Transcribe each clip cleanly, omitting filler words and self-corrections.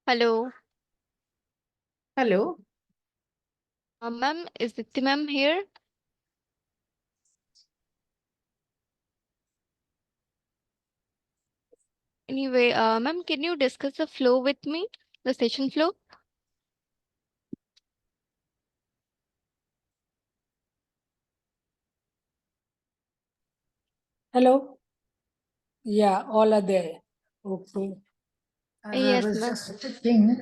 Hello. Hello. Ma'am, is Dipti ma'am here? Anyway, ma'am, can you discuss the flow with me? The session flow? Hello. Yeah, all are there. Okay. I Yes, was ma'am. just checking.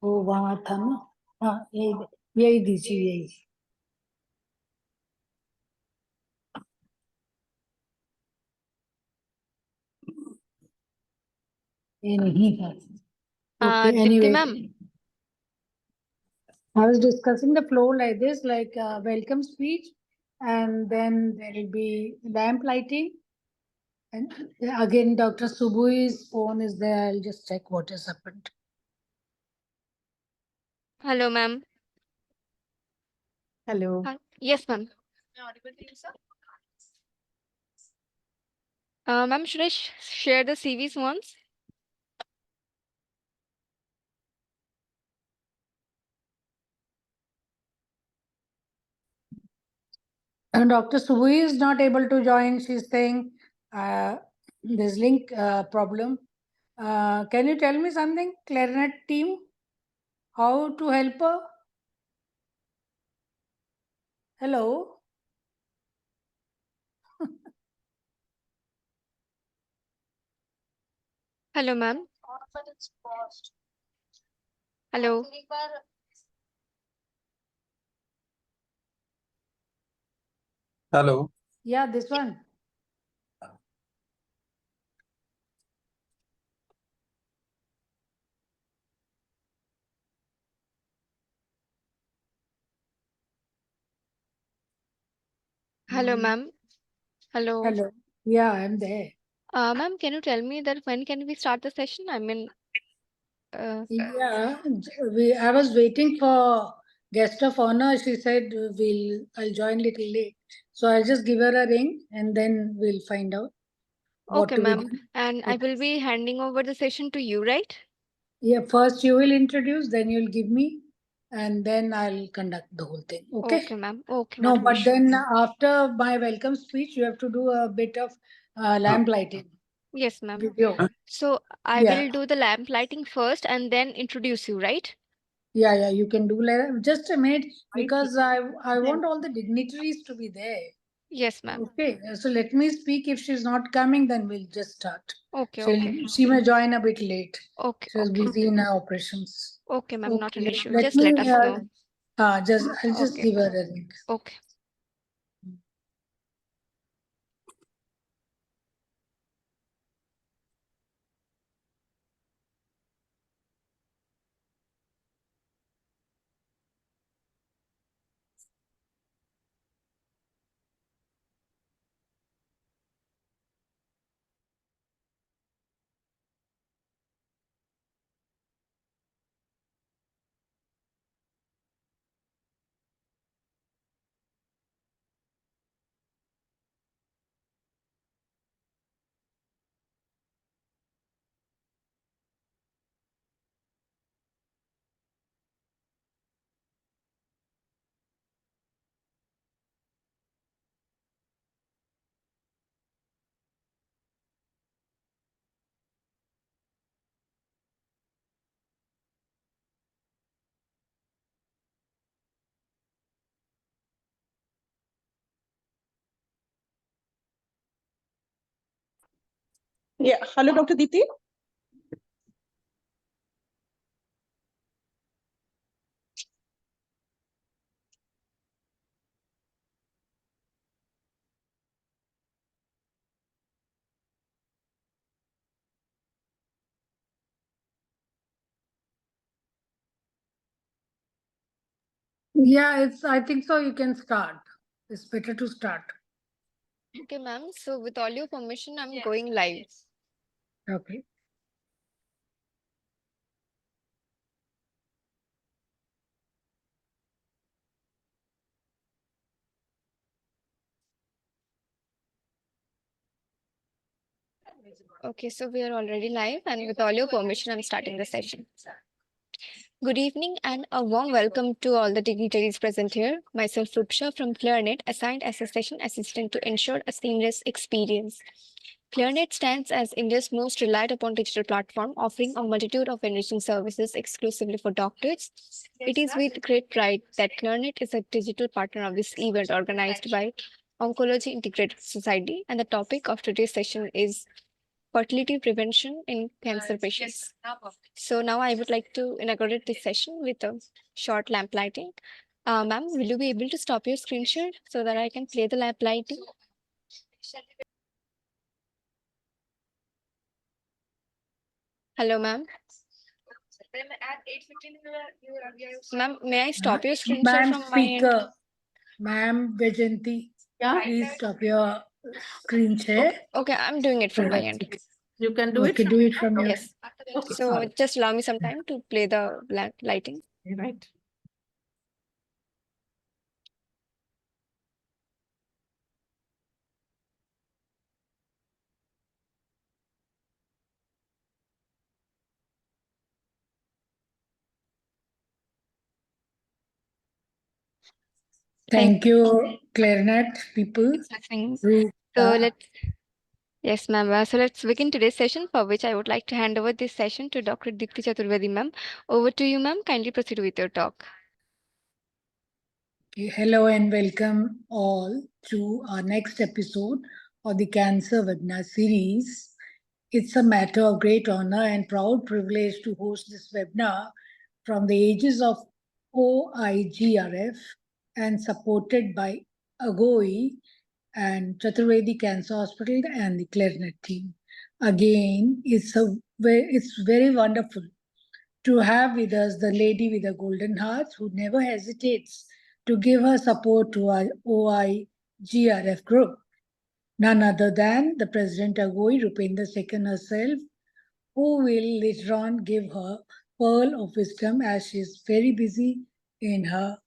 वो वहाँ था ना. हाँ, यही यही दीजिए यही. ये नहीं है. Okay. Dipti Anyway, ma'am. I was discussing the flow like this, like welcome speech, and then there will be lamp lighting, and again Dr. Sabuhi's phone is there. I'll just check what has happened. Hello, ma'am. Hello. Yes, ma'am. Ma'am, should I share the CVs once? And Dr. Sabuhi is not able to join. She's saying there's link problem. Can you tell me something, clarinet team? How to help her? Hello? Hello, ma'am. Hello. Hello. Yeah, this one. Hello, ma'am. Hello. Hello. Yeah, I'm there. Ma'am, can you tell me that when can we start the session? I mean, Yeah, I was waiting for guest of honor. She said I'll join little late. So I'll just give her a ring and then we'll find out what okay, to be ma'am. done. And I will be handing over the session to you, right? Yeah, first you will introduce, then you'll give me, and then I'll conduct the whole thing. Okay? Okay, ma'am. Okay, No, not an but issue. then after my welcome speech, you have to do a bit of lamp lighting. Yes, ma'am. Video. So I Yeah, will do the lamp lighting first and then introduce you, right? yeah, you can do like just a minute because I want all the dignitaries to be there. Yes, ma'am. Okay, so let me speak. If she's not coming, then we'll just start. Okay, okay. She may join a bit late. Okay, She was okay. busy in her operations. Okay, ma'am, not an Okay, issue. let Just let us me. know. I'll just Okay, give her a ring. okay. Yeah. Hello, Dr. Diti. Yeah, I think so. You can start. It's better to start. Okay, ma'am. So with all your permission, I'm going live. Okay. Okay, so we are already live, and with all your permission, I'm starting the session. Good evening and a warm welcome to all the dignitaries present here. Myself, Rupsha from ClearNet, assigned as a session assistant to ensure a seamless experience. ClearNet stands as India's most relied upon digital platform, offering a multitude of enriching services exclusively for doctors. It is with great pride that ClearNet is a digital partner of this event organized by Oncology Integrated Society, and the topic of today's session is fertility prevention in cancer patients. So now I would like to inaugurate this session with a short lamp lighting. Ma'am, will you be able to stop your screen share so that I can play the lamp lighting? Hello, ma'am. Ma'am, may I stop your screen share Ma'am from my end? speaker, Ma'am Vyjanthi, Yeah, please stop your screen share. Okay, I'm doing it from my end. you can do Okay, it. do it from your Yes. Okay, So sorry. just allow me some time to play the lighting. Right. Thank you, clarinet people. It's listening. Who, So let's Yes, ma'am. So let's begin today's session, for which I would like to hand over this session to Dr. Deepti Chaturvedi, ma'am. Over to you, ma'am. Kindly proceed with your talk. Hello and welcome all to our next episode of the Cancer Webinar series. It's a matter of great honor and proud privilege to host this webinar from the aegis of OIGRF and supported by AGOI and Chaturvedi Cancer Hospital and the Clarinet team. Again, it's very wonderful to have with us the lady with the golden heart who never hesitates to give her support to our OIGRF group. None other than the President AGOI, Rupinder Sekhon herself, who will later on give her pearl of wisdom as she is very busy in her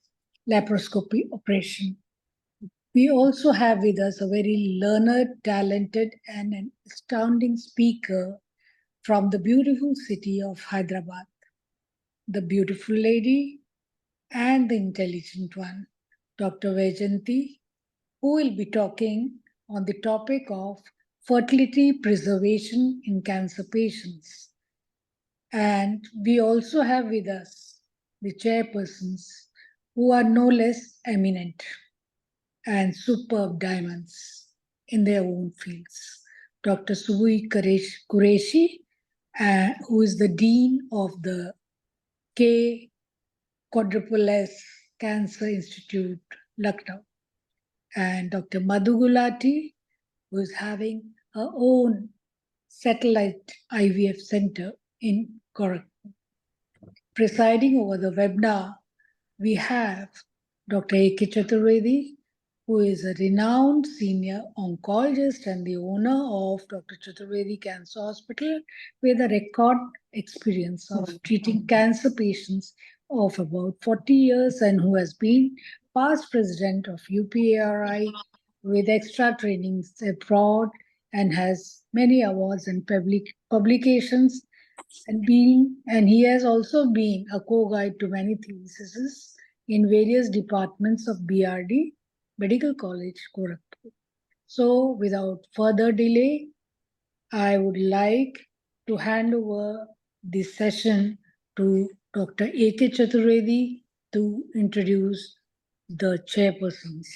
laparoscopy operation. We also have with us a very learned, talented, and an astounding speaker from the beautiful city of Hyderabad, the beautiful lady and the intelligent one, Dr. Vyjanthi, who will be talking on the topic of fertility preservation in cancer patients. And we also have with us the chairpersons who are no less eminent and superb diamonds in their own fields. Dr. Sabuhi Qureshi, who is the Dean of the KSSSS Cancer Institute, Lucknow, and Dr. Madhu Gulati, who is having her own satellite IVF center in Gorakhpur. Presiding over the webinar, we have Dr. A.K. Chaturvedi, who is a renowned senior oncologist and the owner of Dr. Chaturvedi Cancer Hospital, with a record experience of treating cancer patients of about 40 years and who has been past president of UPAROI with extra trainings abroad and has many awards and publications and he has also been a co-guide to many theses in various departments of BRD, Medical College, Gorakhpur. So, without further delay, I would like to hand over this session to Dr. A.K. Chaturvedi to introduce the chairpersons.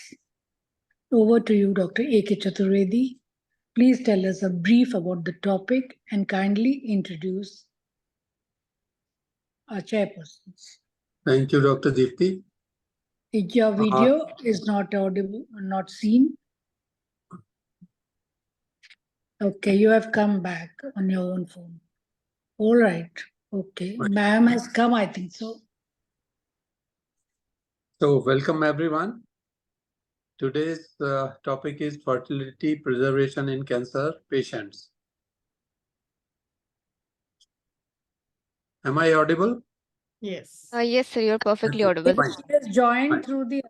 Over to you, Dr. A.K. Chaturvedi. Please tell us a brief about the topic and kindly introduce our chairpersons. Thank you, Dr. Deepti. Your video is not audible, not seen. Okay, you have come back on your own phone. All right. Okay, ma'am has come, I think so. So, welcome everyone. Today's topic is fertility preservation in cancer patients. Am I audible? Yes. Yes, sir, you're perfectly audible. Fine. He has joined through the.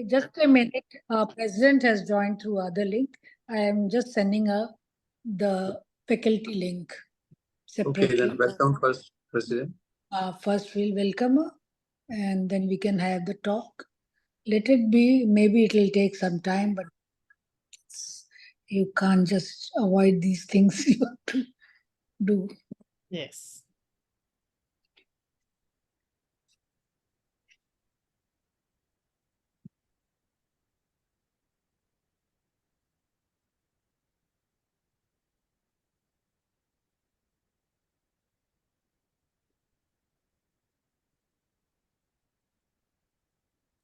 Just a minute. President has joined through other link. I am just sending a the faculty link separately. Okay, then welcome first, President. First, we'll welcome her and then we can have the talk. Let it be, maybe it will take some time, but you can't just avoid these things you have to do. Yes.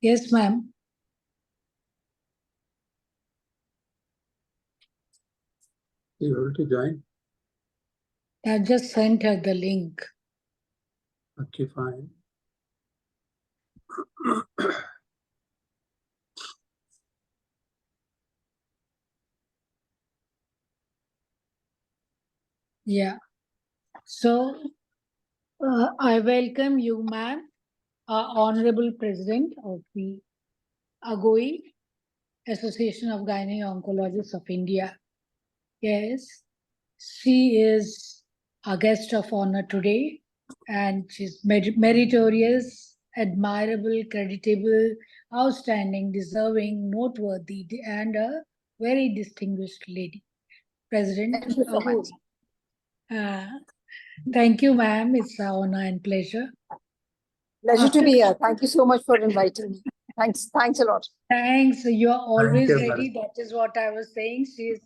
Yes, ma'am. You able to join? I just sent her the link. Okay, fine. Yeah. So, I welcome you, ma'am, Honorable President of the AGOI, Association of Gynae Oncologists of India. Yes, she is a guest of honor today, and she's meritorious, admirable, creditable, outstanding, deserving, noteworthy, and a very distinguished lady. President. Thank you so much. Thank you, ma'am. It's an honor and pleasure. Pleasure to be here. Thank you so much for inviting me. Thanks a lot. Thanks. You're always you, ready. That is what I was saying. She's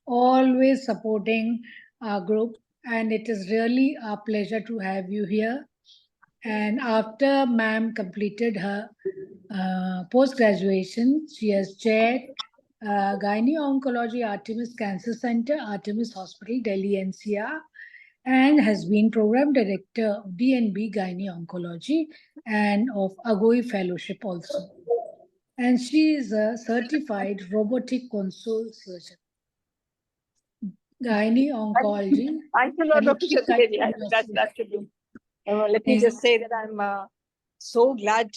always supporting our group, and it is really a pleasure to have you here. And after ma'am completed her post-graduation, she has chaired Gynae Oncology Artemis Cancer Center, Artemis Hospital, Delhi NCR, and has been program director of DNB Gynae Oncology and of AGOI Fellowship also. And she is a certified robotic console surgeon. Gynae Oncology. Thanks a lot, Dr. Chaturvedi. That's to do. Let me just say that I'm so glad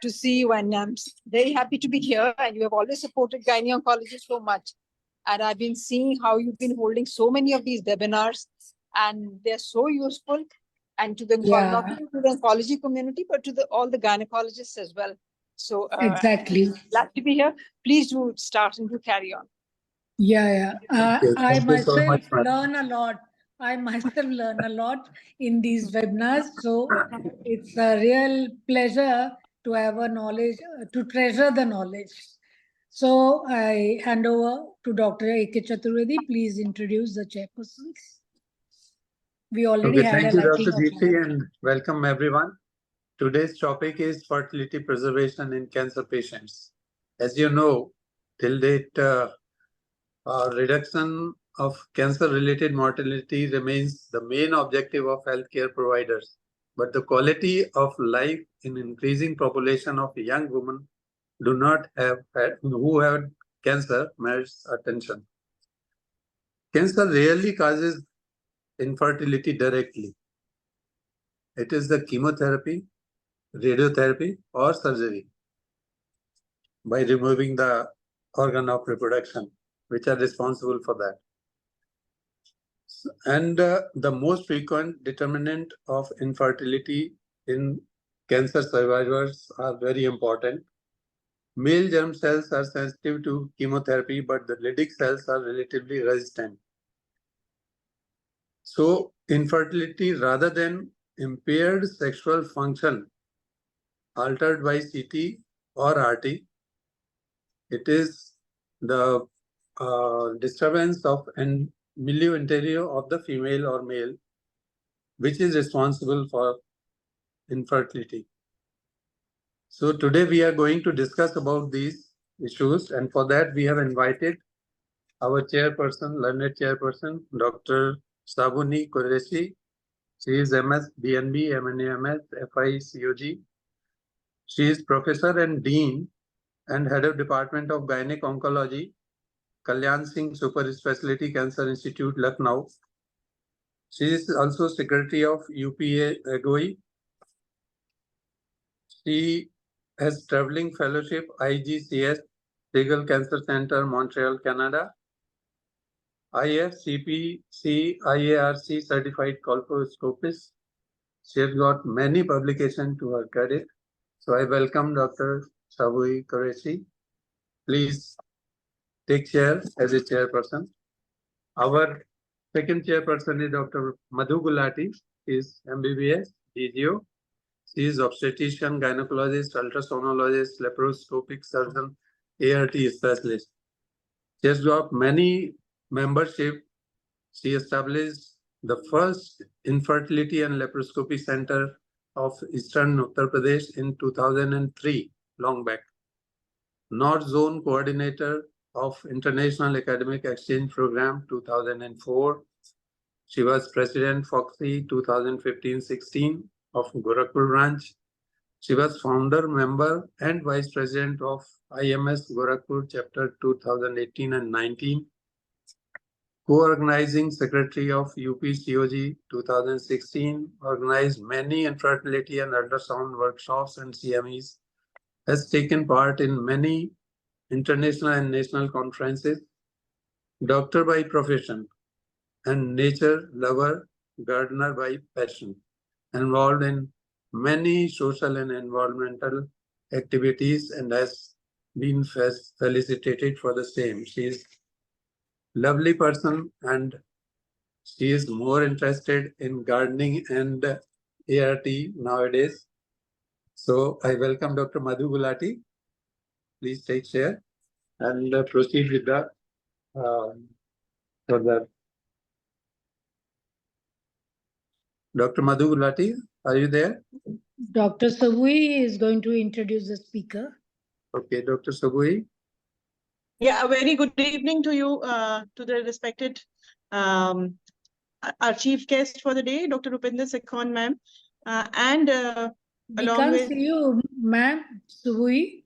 to see you, and I'm very happy to be here. And you have always supported gynae oncology so much. And I've been seeing how you've been holding so many of these webinars, and they're so useful, and to the not only to the oncology community, but to all the gynecologists as well. So exactly. Glad to be here. Please do start and do carry on. Yeah. I Thank you so myself much, ma'am. learn a lot. I myself learn a lot in these webinars. So it's a real pleasure to have a knowledge, to treasure the knowledge. So I hand over to Dr. A.K. Chaturvedi. Please introduce the chairpersons. We already Okay, had thank a you, lighting Dr. of Deepti, light. and welcome everyone. Today's topic is fertility preservation in cancer patients. As you know, till date, reduction of cancer-related mortality remains the main objective of healthcare providers. But the quality of life in increasing population of young women who have cancer merits attention. Cancer rarely causes infertility directly. It is the chemotherapy, radiotherapy, or surgery by removing the organ of reproduction, which are responsible for that. And the most frequent determinant of infertility in cancer survivors are very important. Male germ cells are sensitive to chemotherapy, but the Leydig cells are relatively resistant. So infertility, rather than impaired sexual function altered by CT or RT, it is the disturbance of milieu interior of the female or male, which is responsible for infertility. So today we are going to discuss about these issues, and for that we have invited our chairperson, learned chairperson, Dr. Sabuhi Qureshi. She is MS, DNB, MNAMS, FI, COG. She is professor and dean and head of Department of Gynec Oncology, Kalyan Singh Super Specialty Cancer Institute, Lucknow. She is also secretary of AGOI. She has traveling fellowship IGCS, Legal Cancer Center, Montreal, Canada. IFCP CIARC certified colposcopist. She has got many publications to her credit. So I welcome Dr. Sabuhi Qureshi. Please take chair as a chairperson. Our second chairperson is Dr. Madhu Gulati. She is MBBS, DGO. She is obstetrician, gynecologist, ultrasonologist, laparoscopic surgeon, ART specialist. She has got many membership. She established the first infertility and laparoscopy center of Eastern Uttar Pradesh in 2003, long back. North Zone Coordinator of International Academic Exchange Program 2004. She was President FOXY 2015-16 of Gorakhpur branch. She was founder, member, and vice president of IMS Gorakhpur chapter 2018 and 19. Co-organizing secretary of UPCOG 2016, organized many infertility and ultrasound workshops and CMEs, has taken part in many international and national conferences, doctor by profession, and nature lover, gardener by passion, involved in many social and environmental activities and has been felicitated for the same. She is lovely person and she is more interested in gardening and ART nowadays. So I welcome Dr. Madhu Gulati. Please take chair and proceed with the further. Dr. Madhu Gulati, are you there? Dr. Sabuhi is going to introduce the speaker. Okay, Dr. Sabuhi. Yeah, a very good evening to you, to the respected our chief guest for the day, Dr. Rupinder Sekhon, ma'am, and We along can't with see you, ma'am, Sabuhi.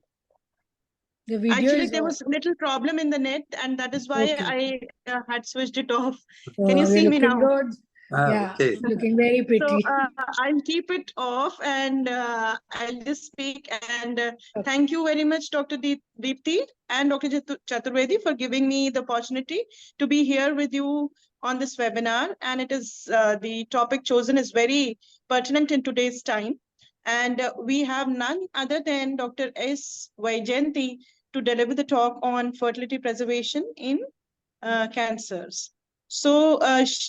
The video actually is there off. was a little problem in the net, and that is why Okay. I had switched it off. So Can you we're see me looking now? good. Yeah, Okay. looking very So pretty. I'll keep it off and I'll just speak and Okay. thank you very much, Dr. Deepti and Dr. Chaturvedi for giving me the opportunity to be here with you on this webinar. And it is the topic chosen is very pertinent in today's time. And we have none other than Dr. S. Vyjanthi to deliver the talk on fertility preservation in cancers. So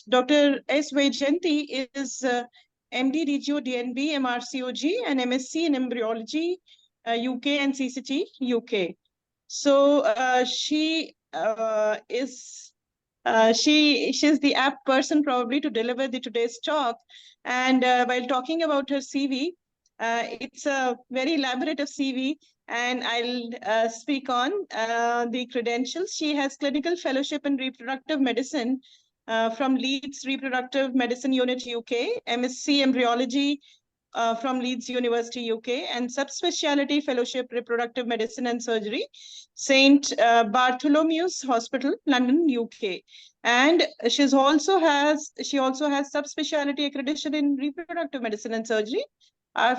Dr. S. Vyjanthi is MD DGO DNB MRCOG and MSc in embryology UK and CCT UK. So she's the apt person probably to deliver today's talk. And while talking about her CV, it's a very elaborative CV, and I'll speak on the credentials. She has clinical fellowship in reproductive medicine from Leeds Reproductive Medicine Unit UK, MSc Embryology from Leeds University UK, and subspecialty fellowship reproductive medicine and surgery, St. Bartholomew's Hospital, London, UK. And she also has subspecialty accreditation in reproductive medicine and surgery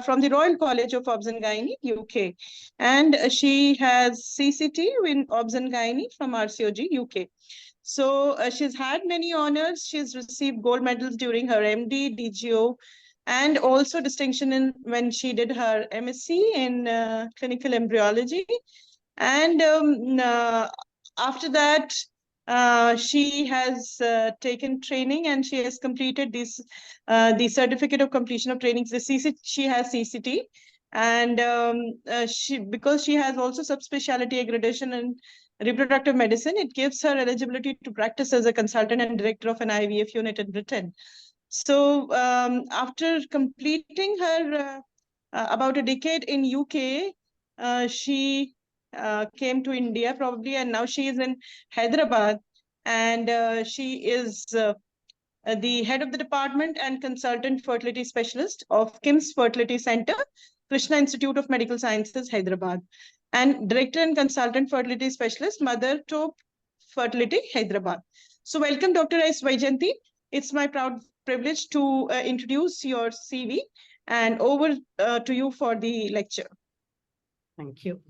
from the Royal College of Obs and Gynae, UK. And she has CCT in Obs and Gynae from RCOG, UK. So she's had many honors. She's received gold medals during her MD, DGO, and also distinction in when she did her MSc in clinical embryology. And after that, she has taken training and she has completed this, the certificate of completion of trainings. The CCT, she has CCT, and because she has also subspecialty accreditation in reproductive medicine, it gives her eligibility to practice as a consultant and director of an IVF unit in Britain. So after completing her about a decade in UK, she came to India probably, and now she is in Hyderabad, and she is the head of the department and consultant fertility specialist of KIMS Fertility Center, Krishna Institute of Medical Sciences, Hyderabad, and director and consultant fertility specialist, Mother Tope Fertility, Hyderabad. So welcome, Dr. S. Vyjanthi. It's my proud privilege to introduce your CV, and over to you for the lecture. Thank you.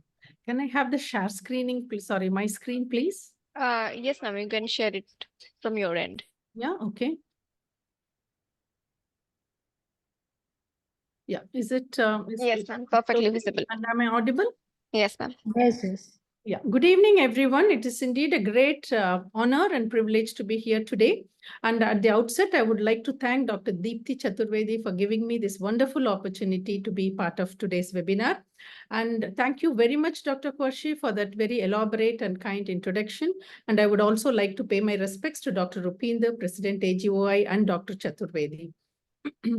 Can I have the share screening, please? Sorry, my screen, please. Yes, ma'am, you can share it from your end. Yeah, okay. Yeah, is it? Yes, ma'am, perfectly visible. And am I audible? Yes, ma'am. Yes, yes. Yeah, good evening, everyone. It is indeed a great honor and privilege to be here today. And at the outset, I would like to thank Dr. Deepthi Chaturvedi for giving me this wonderful opportunity to be part of today's webinar. And thank you very much, Dr. Qureshi, for that very elaborate and kind introduction. And I would also like to pay my respects to Dr. Rupinder, President AGOI, and Dr. Chaturvedi.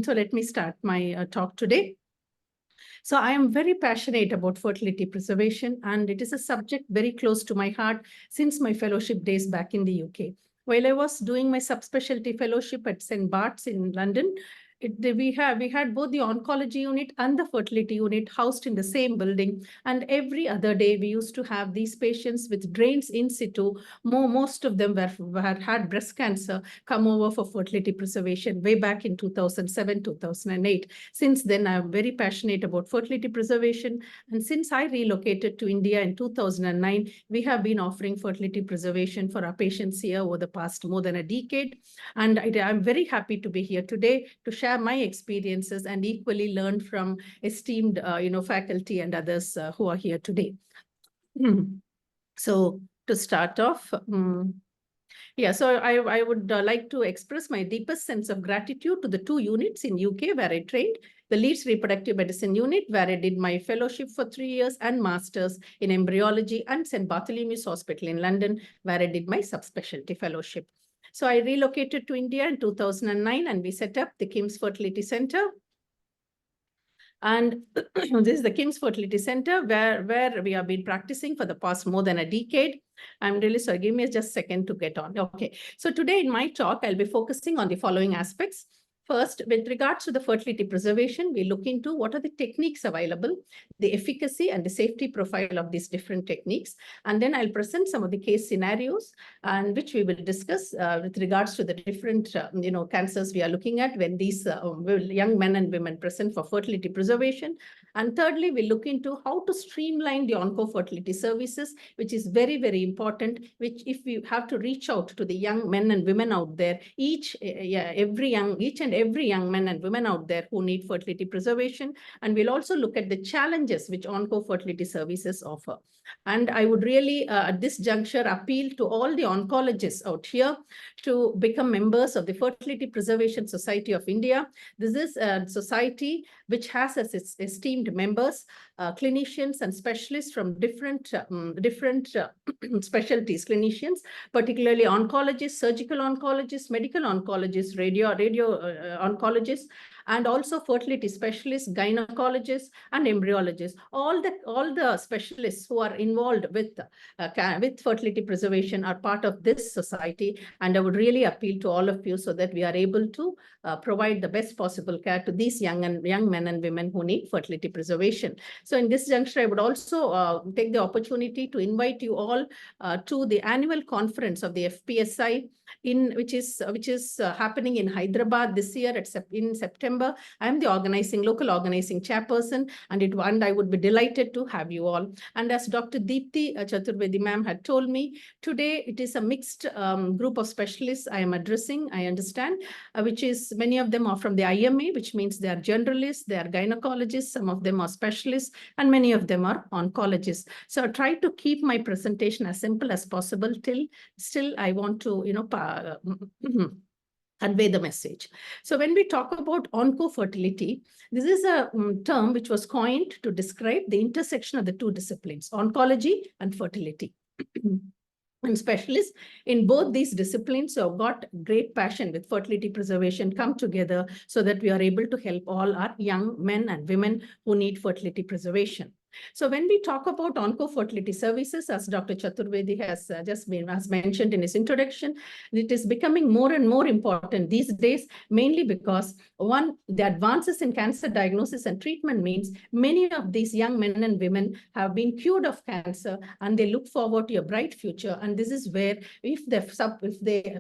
So let me start my talk today. So I am very passionate about fertility preservation, and it is a subject very close to my heart since my fellowship days back in the UK. While I was doing my subspecialty fellowship at St. Bart's in London, we had both the oncology unit and the fertility unit housed in the same building. And every other day, we used to have these patients with drains in situ. Most of them had breast cancer come over for fertility preservation way back in 2007, 2008. Since then, I'm very passionate about fertility preservation. And since I relocated to India in 2009, we have been offering fertility preservation for our patients here over the past more than a decade. And I'm very happy to be here today to share my experiences and equally learn from esteemed faculty and others who are here today. So to start off, so I would like to express my deepest sense of gratitude to the two units in UK where I trained, the Leeds Reproductive Medicine Unit, where I did my fellowship for 3 years and master's in embryology, and St. Bartholomew's Hospital in London, where I did my subspecialty fellowship. So I relocated to India in 2009 and we set up the KIMS Fertility Center. And this is the KIMS Fertility Center where we have been practicing for the past more than a decade. I'm really sorry, give me just a second to get on. Okay, so today in my talk, I'll be focusing on the following aspects. First, with regards to the fertility preservation, we look into what are the techniques available, the efficacy and the safety profile of these different techniques. And then I'll present some of the case scenarios and which we will discuss with regards to the different cancers we are looking at when these young men and women present for fertility preservation. And thirdly, we look into how to streamline the onco-fertility services, which is very, very important, which if we have to reach out to the young men and women out there, each and every young man and women out there who need fertility preservation. And we'll also look at the challenges which onco-fertility services offer. And I would really, at this juncture, appeal to all the oncologists out here to become members of the Fertility Preservation Society of India. This is a society which has as its esteemed members, clinicians and specialists from different specialties, clinicians, particularly oncologists, surgical oncologists, medical oncologists, radio oncologists, and also fertility specialists, gynecologists, and embryologists. All the specialists who are involved with fertility preservation are part of this society. And I would really appeal to all of you so that we are able to provide the best possible care to these young men and women who need fertility preservation. So in this juncture, I would also take the opportunity to invite you all to the annual conference of the FPSI, which is happening in Hyderabad this year in September. I am the local organizing chairperson, and I would be delighted to have you all. And as Dr. Deepthi Chaturvedi ma'am had told me, today it is a mixed group of specialists I am addressing, I understand, which is many of them are from the IMA, which means they are generalists, they are gynecologists, some of them are specialists, and many of them are oncologists. So I try to keep my presentation as simple as possible still I want to, convey the message. So when we talk about onco-fertility, this is a term which was coined to describe the intersection of the two disciplines, oncology and fertility. And specialists in both these disciplines who have got great passion with fertility preservation come together so that we are able to help all our young men and women who need fertility preservation. So when we talk about onco-fertility services, as Dr. Chaturvedi has mentioned in his introduction, it is becoming more and more important these days, mainly because one, the advances in cancer diagnosis and treatment means many of these young men and women have been cured of cancer and they look forward to a bright future. And this is where if the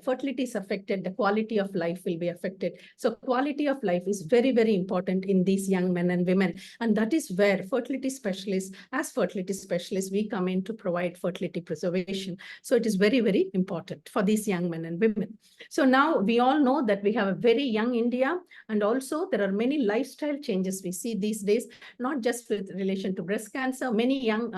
fertility is affected, the quality of life will be affected. So quality of life is very, very important in these young men and women. And that is where fertility specialists specialists, as fertility specialists, we come in to provide fertility preservation. So it is very, very important for these young men and women. So now we all know that we have a very young India, and also there are many lifestyle changes we see these days, not just with relation to breast cancer. Many young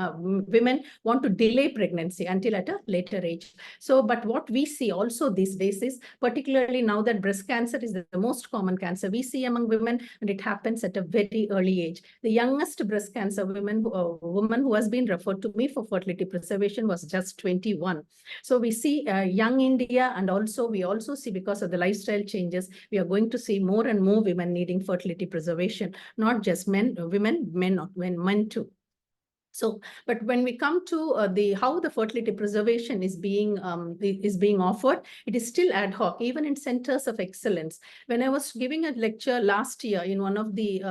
women want to delay pregnancy until at a later age. So, but what we see also these days is, particularly now that breast cancer is the most common cancer we see among women, and it happens at a very early age. The youngest breast cancer woman who has been referred to me for fertility preservation was just 21. So we see young India, and also we also see, because of the lifestyle changes, we are going to see more and more women needing fertility preservation, not just men, women, men too. So, but when we come to how the fertility preservation is being offered, it is still ad hoc, even in centers of excellence. When I was giving a lecture last year in one of the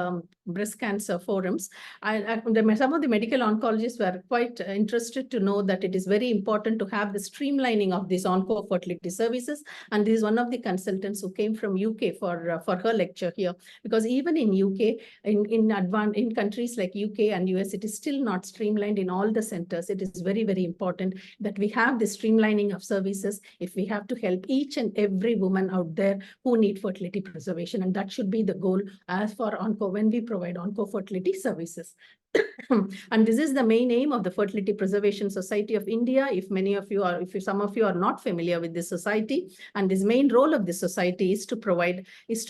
breast cancer forums, some of the medical oncologists were quite interested to know that it is very important to have the streamlining of these onco fertility services. And this is one of the consultants who came from UK for her lecture here, because even in UK, in countries like UK and US, it is still not streamlined in all the centers. It is very, very important that we have the streamlining of services if we have to help each and every woman out there who need fertility preservation. And that should be the goal as for onco, when we provide onco fertility services. And this is the main aim of the Fertility Preservation Society of India. If some of you are not familiar with this society, and this main role of this society is to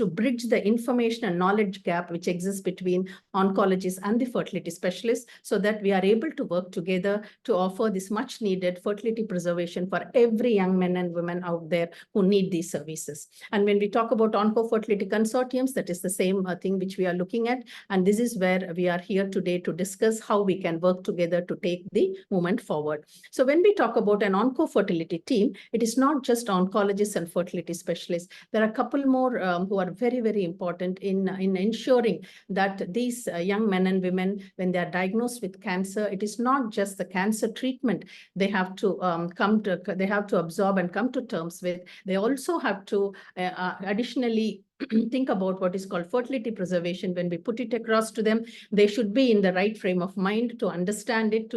bridge the information and knowledge gap which exists between oncologists and the fertility specialists, so that we are able to work together to offer this much needed fertility preservation for every young man and woman out there who need these services. And when we talk about onco fertility consortiums, that is the same thing which we are looking at. And this is where we are here today to discuss how we can work together to take the movement forward. So when we talk about an onco fertility team, it is not just oncologists and fertility specialists. There are a couple more who are very, very important in ensuring that these young men and women, when they are diagnosed with cancer, it is not just the cancer treatment they have to absorb and come to terms with. They also have to additionally think about what is called fertility preservation. When we put it across to them, they should be in the right frame of mind to understand it,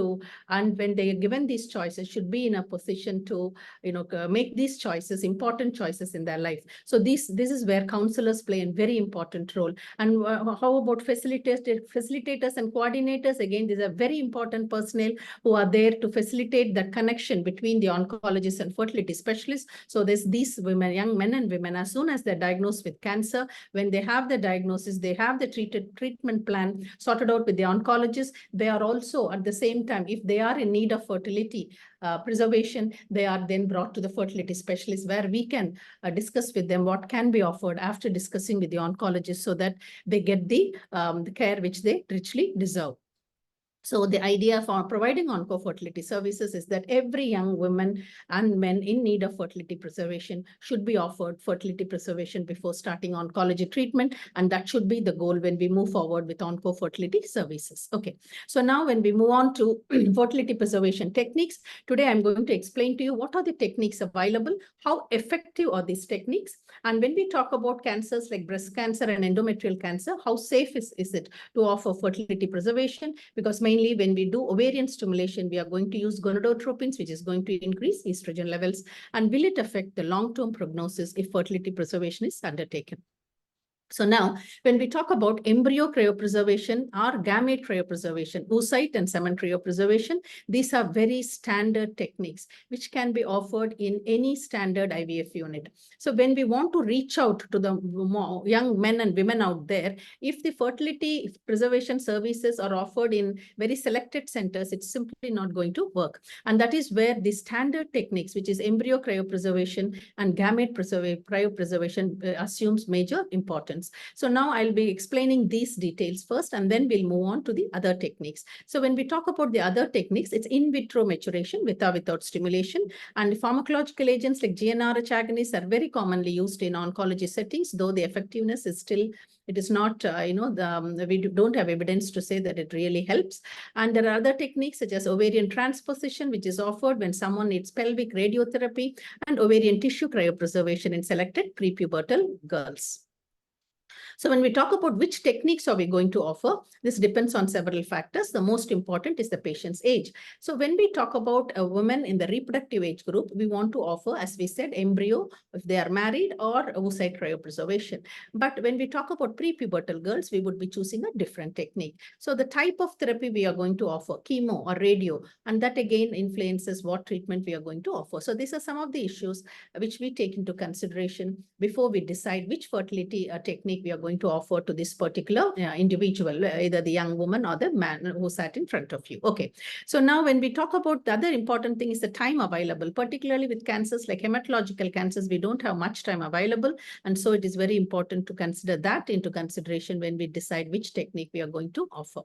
and when they are given these choices, should be in a position to make these choices, important choices in their life. So this is where counselors play a very important role. And how about facilitators and coordinators? Again, these are very important personnel who are there to facilitate that connection between the oncologists and fertility specialists. So there's these women, young men and women, as soon as they're diagnosed with cancer, when they have the diagnosis, they have the treatment plan sorted out with the oncologist. They are also at the same time, if they are in need of fertility preservation, they are then brought to the fertility specialist, where we can discuss with them what can be offered after discussing with the oncologist, so that they get the care which they richly deserve. So the idea for providing onco fertility services is that every young woman and men in need of fertility preservation should be offered fertility preservation before starting oncology treatment. And that should be the goal when we move forward with onco fertility services. Okay, so now when we move on to fertility preservation techniques, today I'm going to explain to you what are the techniques available, how effective are these techniques, and when we talk about cancers like breast cancer and endometrial cancer, how safe is it to offer fertility preservation? Because mainly when we do ovarian stimulation, we are going to use gonadotropins, which is going to increase estrogen levels. And will it affect the long-term prognosis if fertility preservation is undertaken? So now, when we talk about embryo cryopreservation or gamete cryopreservation, oocyte and semen cryopreservation, these are very standard techniques which can be offered in any standard IVF unit. So when we want to reach out to the young men and women out there, if the fertility preservation services are offered in very selected centers, it's simply not going to work. And that is where the standard techniques, which is embryo cryopreservation and gamete cryopreservation, assumes major importance. So now I'll be explaining these details first, and then we'll move on to the other techniques. So when we talk about the other techniques, it's in vitro maturation with or without stimulation. And pharmacological agents like GnRH agonists are very commonly used in oncology settings, though the effectiveness is still, it is not, we don't have evidence to say that it really helps. And there are other techniques such as ovarian transposition, which is offered when someone needs pelvic radiotherapy, and ovarian tissue cryopreservation in selected prepubertal girls. So when we talk about which techniques are we going to offer, this depends on several factors. The most important is the patient's age. So when we talk about a woman in the reproductive age group, we want to offer, as we said, embryo if they are married, or oocyte cryopreservation. But when we talk about prepubertal girls, we would be choosing a different technique. So the type of therapy we are going to offer, chemo or radio, and that again influences what treatment we are going to offer. So these are some of the issues which we take into consideration before we decide which fertility technique we are going to offer to this particular individual, either the young woman or the man who sat in front of you. Okay. So now when we talk about the other important thing is the time available, particularly with cancers like hematological cancers, we don't have much time available. And so it is very important to consider that into consideration when we decide which technique we are going to offer.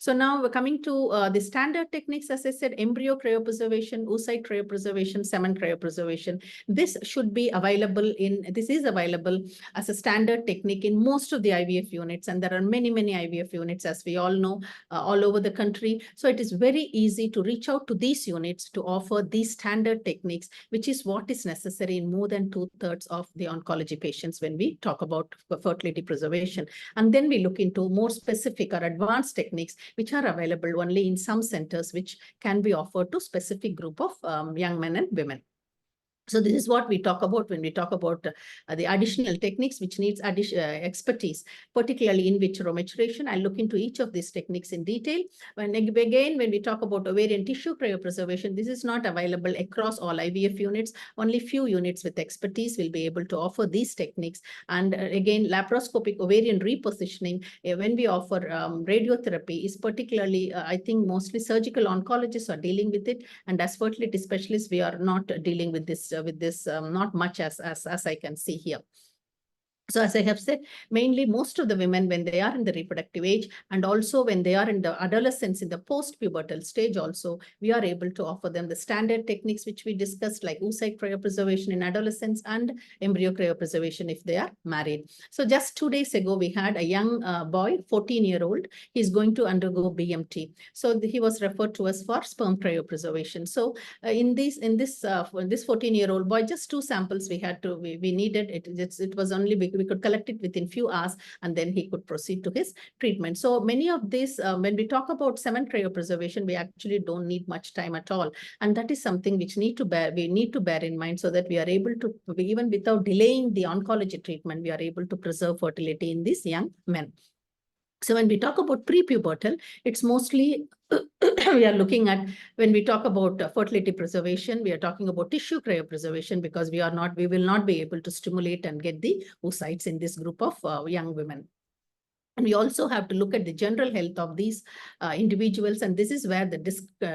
So now we're coming to the standard techniques, as I said, embryo cryopreservation, oocyte cryopreservation, semen cryopreservation. This should be available this is available as a standard technique in most of the IVF units. And there are many, many IVF units, as we all know, all over the country. So it is very easy to reach out to these units to offer these standard techniques, which is what is necessary in more than 2/3 of the oncology patients when we talk about fertility preservation. And then we look into more specific or advanced techniques, which are available only in some centers, which can be offered to specific group of young men and women. So this is what we talk about when we talk about the additional techniques which needs expertise, particularly in vitro maturation. I'll look into each of these techniques in detail. When we talk about ovarian tissue cryopreservation, this is not available across all IVF units. Only few units with expertise will be able to offer these techniques. And again, laparoscopic ovarian repositioning, when we offer radiotherapy, is particularly, I think, mostly surgical oncologists are dealing with it. And as fertility specialists, we are not dealing with this not much as I can see here. So as I have said, mainly most of the women, when they are in the reproductive age, and also when they are in the adolescence, in the post-pubertal stage also, we are able to offer them the standard techniques which we discussed, like oocyte cryopreservation in adolescence and embryo cryopreservation if they are married. So just 2 days ago, we had a young boy, 14-year-old. He's going to undergo BMT. So he was referred to us for sperm cryopreservation. So in this 14-year-old boy, just 2 samples we needed. It was only we could collect it within few hours, and then he could proceed to his treatment. So many of these, when we talk about semen cryopreservation, we actually don't need much time at all. And that is something which we need to bear in mind, so that we are able to, even without delaying the oncology treatment, we are able to preserve fertility in these young men. So when we talk about prepubertal, it's mostly we are looking at, when we talk about fertility preservation, we are talking about tissue cryopreservation, because we will not be able to stimulate and get the oocytes in this group of young women. And we also have to look at the general health of these individuals. And this is where the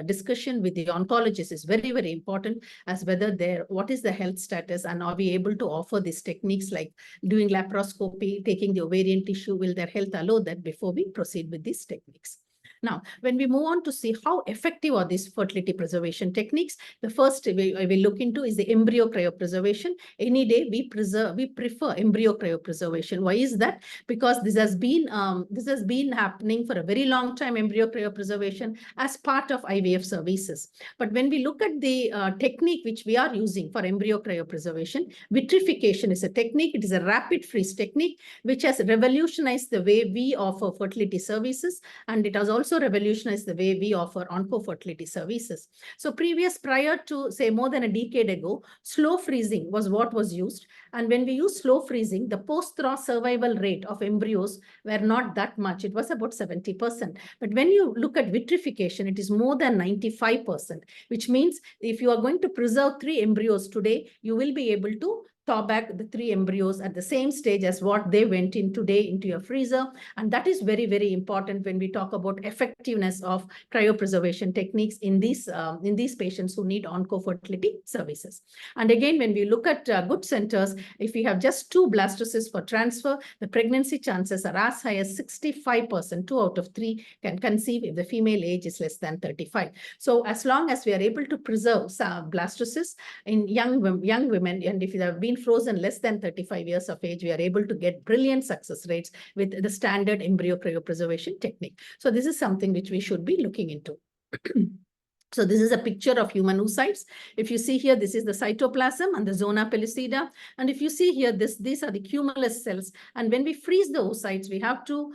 discussion with the oncologist is very, very important, as whether what is the health status, and are we able to offer these techniques like doing laparoscopy, taking the ovarian tissue, will their health allow that before we proceed with these techniques. Now, when we move on to see how effective are these fertility preservation techniques, the first we look into is the embryo cryopreservation. Any day we prefer embryo cryopreservation. Why is that? Because this has been happening for a very long time, embryo cryopreservation, as part of IVF services. But when we look at the technique which we are using for embryo cryopreservation, vitrification is a technique. It is a rapid freeze technique which has revolutionized the way we offer fertility services, and it has also revolutionized the way we offer onco-fertility services. So prior to, say, more than a decade ago, slow freezing was what was used. And when we use slow freezing, the post-thaw survival rate of embryos were not that much. It was about 70%. But when you look at vitrification, it is more than 95%, which means if you are going to preserve 3 embryos today, you will be able to thaw back the 3 embryos at the same stage as what they went in today into your freezer. And that is very, very important when we talk about effectiveness of cryopreservation techniques in these patients who need onco-fertility services. And again, when we look at good centers, if we have just 2 blastocysts for transfer, the pregnancy chances are as high as 65%. 2 out of 3 can conceive if the female age is less than 35. So as long as we are able to preserve blastocysts in young women, and if they have been frozen less than 35 years of age, we are able to get brilliant success rates with the standard embryo cryopreservation technique. So this is something which we should be looking into. So this is a picture of human oocytes. If you see here, this is the cytoplasm and the zona pellucida. And if you see here, these are the cumulus cells. And when we freeze the oocytes, we have to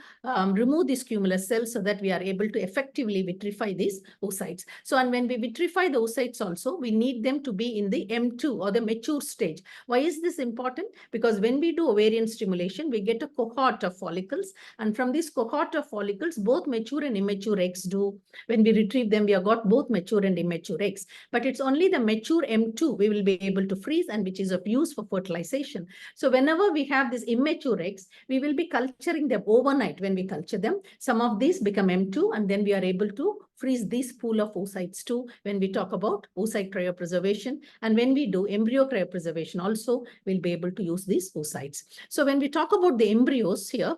remove these cumulus cells so that we are able to effectively vitrify these oocytes. So, and when we vitrify the oocytes also, we need them to be in the M2 or the mature stage. Why is this important? Because when we do ovarian stimulation, we get a cohort of follicles. And from this cohort of follicles, both mature and immature eggs do. When we retrieve them, we have got both mature and immature eggs. But it's only the mature M2 we will be able to freeze and which is of use for fertilization. So whenever we have these immature eggs, we will be culturing them overnight. When we culture them, some of these become M2 and then we are able to freeze this pool of oocytes too when we talk about oocyte cryopreservation. And when we do embryo cryopreservation also, we'll be able to use these oocytes. So when we talk about the embryos here,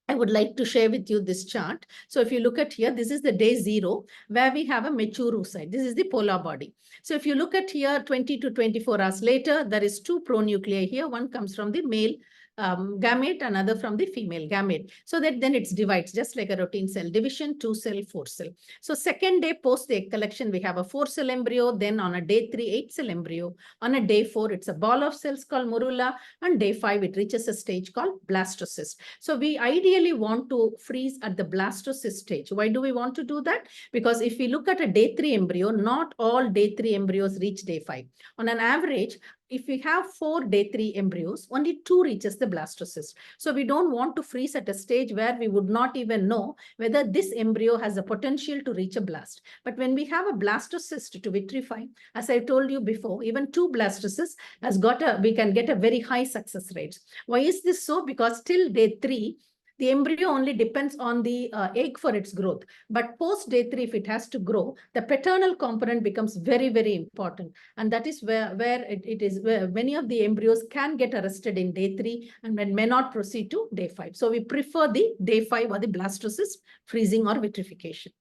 I would like to share with you this chart. So if you look at here, this is the day 0 where we have a mature oocyte. This is the polar body. So if you look at here, 20 to 24 hours later, there is 2 pronuclei here. One comes from the male gamete, another from the female gamete. So that then it divides just like a routine cell division, 2 cell, 4 cell. So second day post the egg collection, we have a 4 cell embryo. Then on a day 3, 8 cell embryo. On a day 4, it's a ball of cells called morula. On day 5, it reaches a stage called blastocyst. So we ideally want to freeze at the blastocyst stage. Why do we want to do that? Because if we look at a day 3 embryo, not all day 3 embryos reach day 5. On an average, if we have 4 day 3 embryos, only 2 reaches the blastocyst. So we don't want to freeze at a stage where we would not even know whether this embryo has the potential to reach a blast. But when we have a blastocyst to vitrify, as I told you before, even 2 blastocysts we can get a very high success rate. Why is this so? Because till day 3, the embryo only depends on the egg for its growth. But post day 3, if it has to grow, the paternal component becomes very, very important. And that is where many of the embryos can get arrested in day 3 and may not proceed to day 5. So we prefer the day 5 or the blastocyst freezing or vitrification.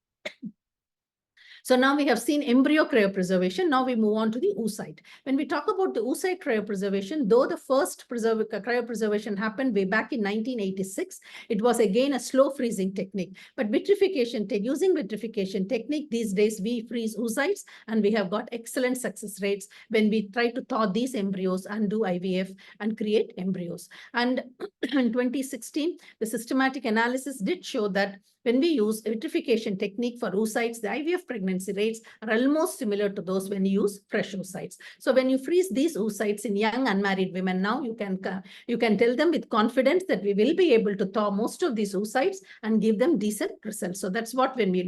So now we have seen embryo cryopreservation. Now we move on to the oocyte. When we talk about the oocyte cryopreservation, though the first cryopreservation happened way back in 1986, it was again a slow freezing technique. But using vitrification technique, these days we freeze oocytes and we have got excellent success rates when we try to thaw these embryos and do IVF and create embryos. And in 2016, the systematic analysis did show that when we use vitrification technique for oocytes, the IVF pregnancy rates are almost similar to those when you use fresh oocytes. So when you freeze these oocytes in young unmarried women now, you can tell them with confidence that we will be able to thaw most of these oocytes and give them decent results. So that's what when we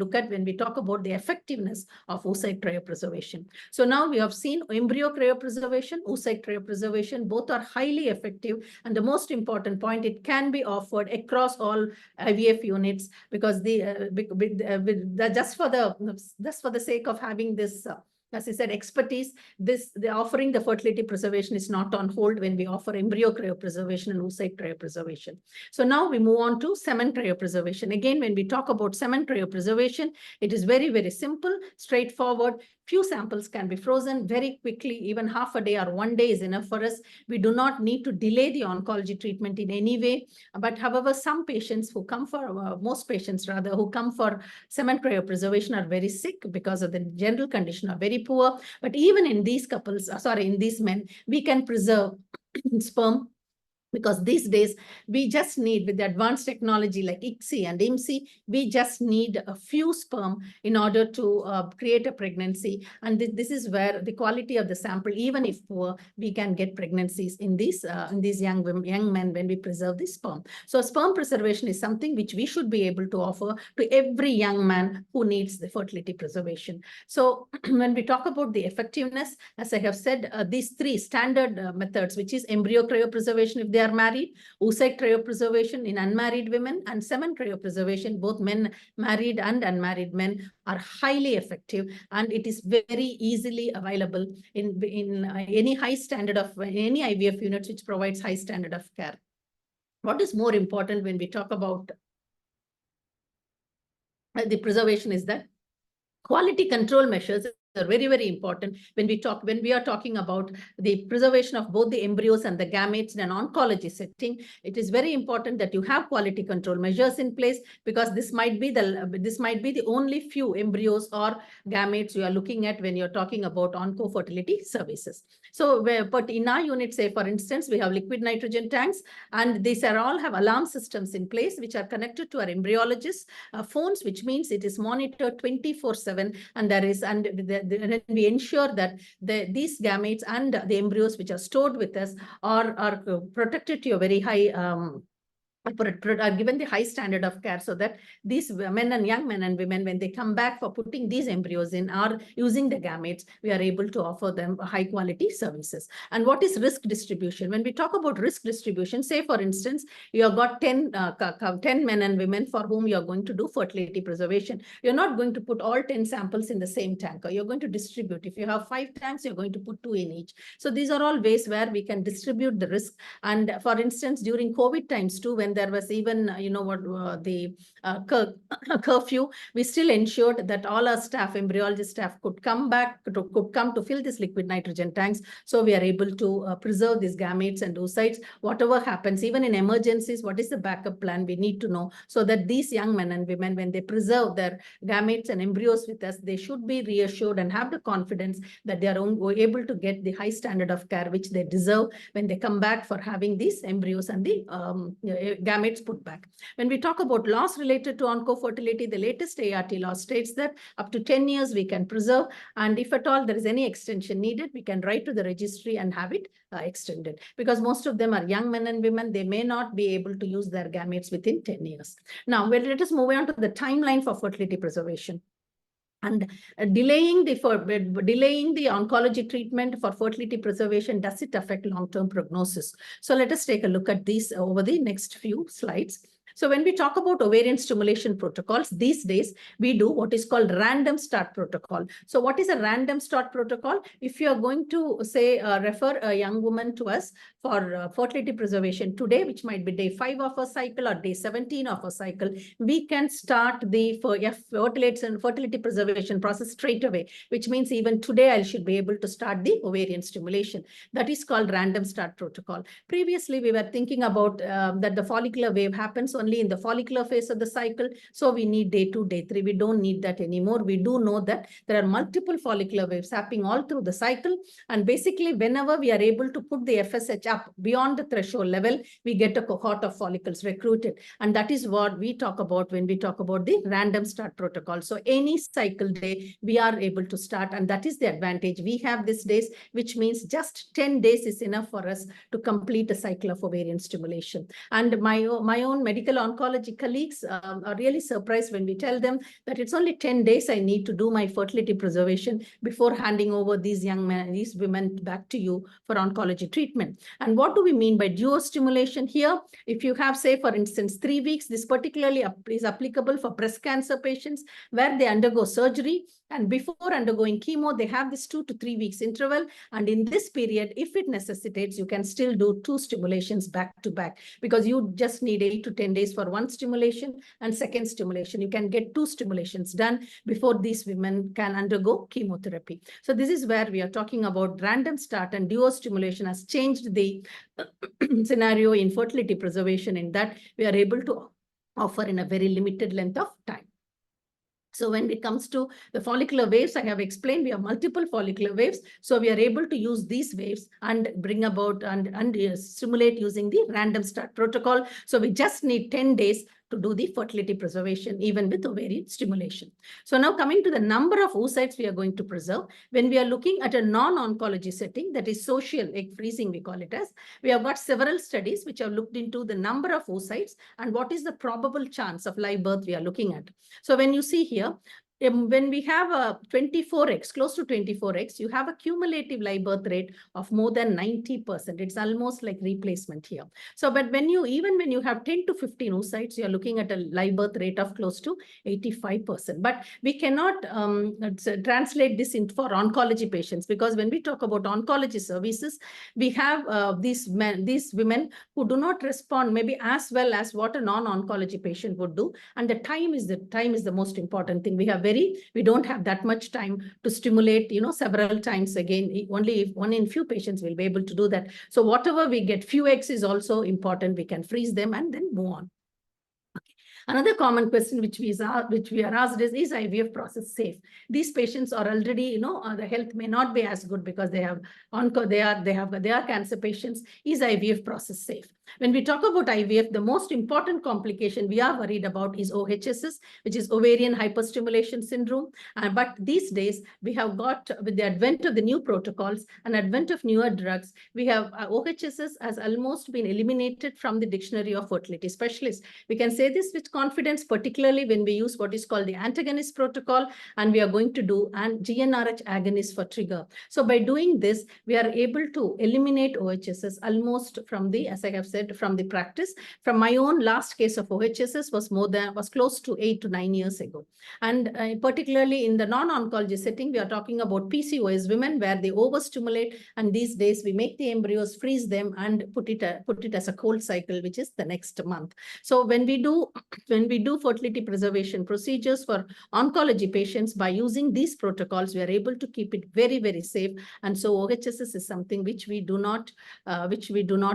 talk about the effectiveness of oocyte cryopreservation. So now we have seen embryo cryopreservation, oocyte cryopreservation, both are highly effective. And the most important point, it can be offered across all IVF units because just for the sake of having this as I said, expertise, the offering the fertility preservation is not on hold when we offer embryo cryopreservation and oocyte cryopreservation. So now we move on to semen cryopreservation. Again, when we talk about semen cryopreservation, it is very, very simple, straightforward. Few samples can be frozen very quickly, even half a day or 1 day is enough for us. We do not need to delay the oncology treatment in any way. But however, some patients who come for, most patients rather, who come for semen cryopreservation are very sick because of the general condition are very poor. But even in these couples, in these men, we can preserve sperm. Because these days, we just need, with the advanced technology like ICSI and IMSI, we just need a few sperm in order to create a pregnancy. And this is where the quality of the sample, even if poor, we can get pregnancies in these young men when we preserve the sperm. So sperm preservation is something which we should be able to offer to every young man who needs the fertility preservation. So when we talk about the effectiveness, as I have said, these 3 standard methods, which is embryo cryopreservation if they are married, oocyte cryopreservation in unmarried women, and semen cryopreservation, both men, married and unmarried men, are highly effective, and it is very easily available in any high standard of any IVF units which provides high standard of care. What is more important when we talk about the preservation is that quality control measures are very, very important when we are talking about the preservation of both the embryos and the gametes in an oncology setting. It is very important that you have quality control measures in place, because this might be the only few embryos or gametes you are looking at when you're talking about onco-fertility services. So, but in our unit, say for instance, we have liquid nitrogen tanks, and these are all have alarm systems in place which are connected to our embryologists' phones, which means it is monitored 24/7, and we ensure that these gametes and the embryos which are stored with us are protected to a very high are given the high standard of care, so that these men and young men and women, when they come back for putting these embryos in or using the gametes, we are able to offer them high quality services. And what is risk distribution? When we talk about risk distribution, say for instance, you have got 10 men and women for whom you are going to do fertility preservation. You're not going to put all 10 samples in the same tanker. You're going to distribute. If you have 5 tanks, you're going to put 2 in each. So these are all ways where we can distribute the risk. And for instance, during COVID times too, when there was even, the curfew, we still ensured that all our staff, embryology staff, could come to fill these liquid nitrogen tanks. So we are able to preserve these gametes and oocytes. Whatever happens, even in emergencies, what is the backup plan? We need to know, so that these young men and women, when they preserve their gametes and embryos with us, they should be reassured and have the confidence that they are able to get the high standard of care which they deserve when they come back for having these embryos and the gametes put back. When we talk about laws related to onco-fertility, the latest ART law states that up to 10 years we can preserve, and if at all there is any extension needed, we can write to the registry and have it extended, because most of them are young men and women. They may not be able to use their gametes within 10 years. Now, let us move on to the timeline for fertility preservation. And delaying the oncology treatment for fertility preservation, does it affect long-term prognosis? So let us take a look at these over the next few slides. So when we talk about ovarian stimulation protocols, these days we do what is called random start protocol. So what is a random start protocol? If you are going to say refer a young woman to us for fertility preservation today, which might be day 5 of a cycle or day 17 of a cycle, we can start the fertility preservation process straight away, which means even today I should be able to start the ovarian stimulation. That is called random start protocol. Previously, we were thinking about that the follicular wave happens only in the follicular phase of the cycle. So we need day 2, day 3. We don't need that anymore. We do know that there are multiple follicular waves happening all through the cycle. And basically, whenever we are able to put the FSH up beyond the threshold level, we get a cohort of follicles recruited. And that is what we talk about when we talk about the random start protocol. So any cycle day, we are able to start. And that is the advantage we have these days, which means just 10 days is enough for us to complete a cycle of ovarian stimulation. And my own medical oncology colleagues are really surprised when we tell them that it's only 10 days I need to do my fertility preservation before handing over these women back to you for oncology treatment. And what do we mean by duo stimulation here? If you have, say, for instance, 3 weeks, this particularly is applicable for breast cancer patients where they undergo surgery, and before undergoing chemo, they have this 2 to 3 weeks interval. And in this period, if it necessitates, you can still do 2 stimulations back to back, because you just need 8 to 10 days for one stimulation and second stimulation. You can get 2 stimulations done before these women can undergo chemotherapy. So this is where we are talking about random start, and duo stimulation has changed the scenario in fertility preservation, in that we are able to offer in a very limited length of time. So when it comes to the follicular waves, I have explained we have multiple follicular waves. So we are able to use these waves and bring about and stimulate using the random start protocol. So we just need 10 days to do the fertility preservation, even with ovarian stimulation. So now coming to the number of oocytes we are going to preserve, when we are looking at a non-oncology setting, that is social egg freezing, we call it as, we have got several studies which have looked into the number of oocytes and what is the probable chance of live birth we are looking at. So when you see here, when we have a 24x, close to 24x, you have a cumulative live birth rate of more than 90%. It's almost like replacement here. So, but even when you have 10 to 15 oocytes, you are looking at a live birth rate of close to 85%. But we cannot translate this for oncology patients, because when we talk about oncology services, we have these women who do not respond maybe as well as what a non-oncology patient would do. And the time is the most important thing. We have we don't have that much time to stimulate, several times again. Only if one in few patients will be able to do that. So whatever we get, few eggs is also important. We can freeze them and then move on. Another common question which we are asked is IVF process safe? These patients are already, the health may not be as good because they are cancer patients. Is IVF process safe? When we talk about IVF, the most important complication we are worried about is OHSS, which is ovarian hyperstimulation syndrome. But these days, we have got, with the advent of the new protocols and advent of newer drugs, we have OHSS has almost been eliminated from the dictionary of fertility specialists. We can say this with confidence, particularly when we use what is called the antagonist protocol, and we are going to do an GnRH agonist for trigger. So by doing this, we are able to eliminate OHSS almost from the, as I have said, from the practice. From my own last case of OHSS was close to 8 to 9 years ago. And particularly in the non-oncology setting, we are talking about PCOS women where they overstimulate, and these days we make the embryos, freeze them, and put it as a cold cycle, which is the next month. So when we do fertility preservation procedures for oncology patients, by using these protocols, we are able to keep it very, very safe. And so OHSS is something which we do not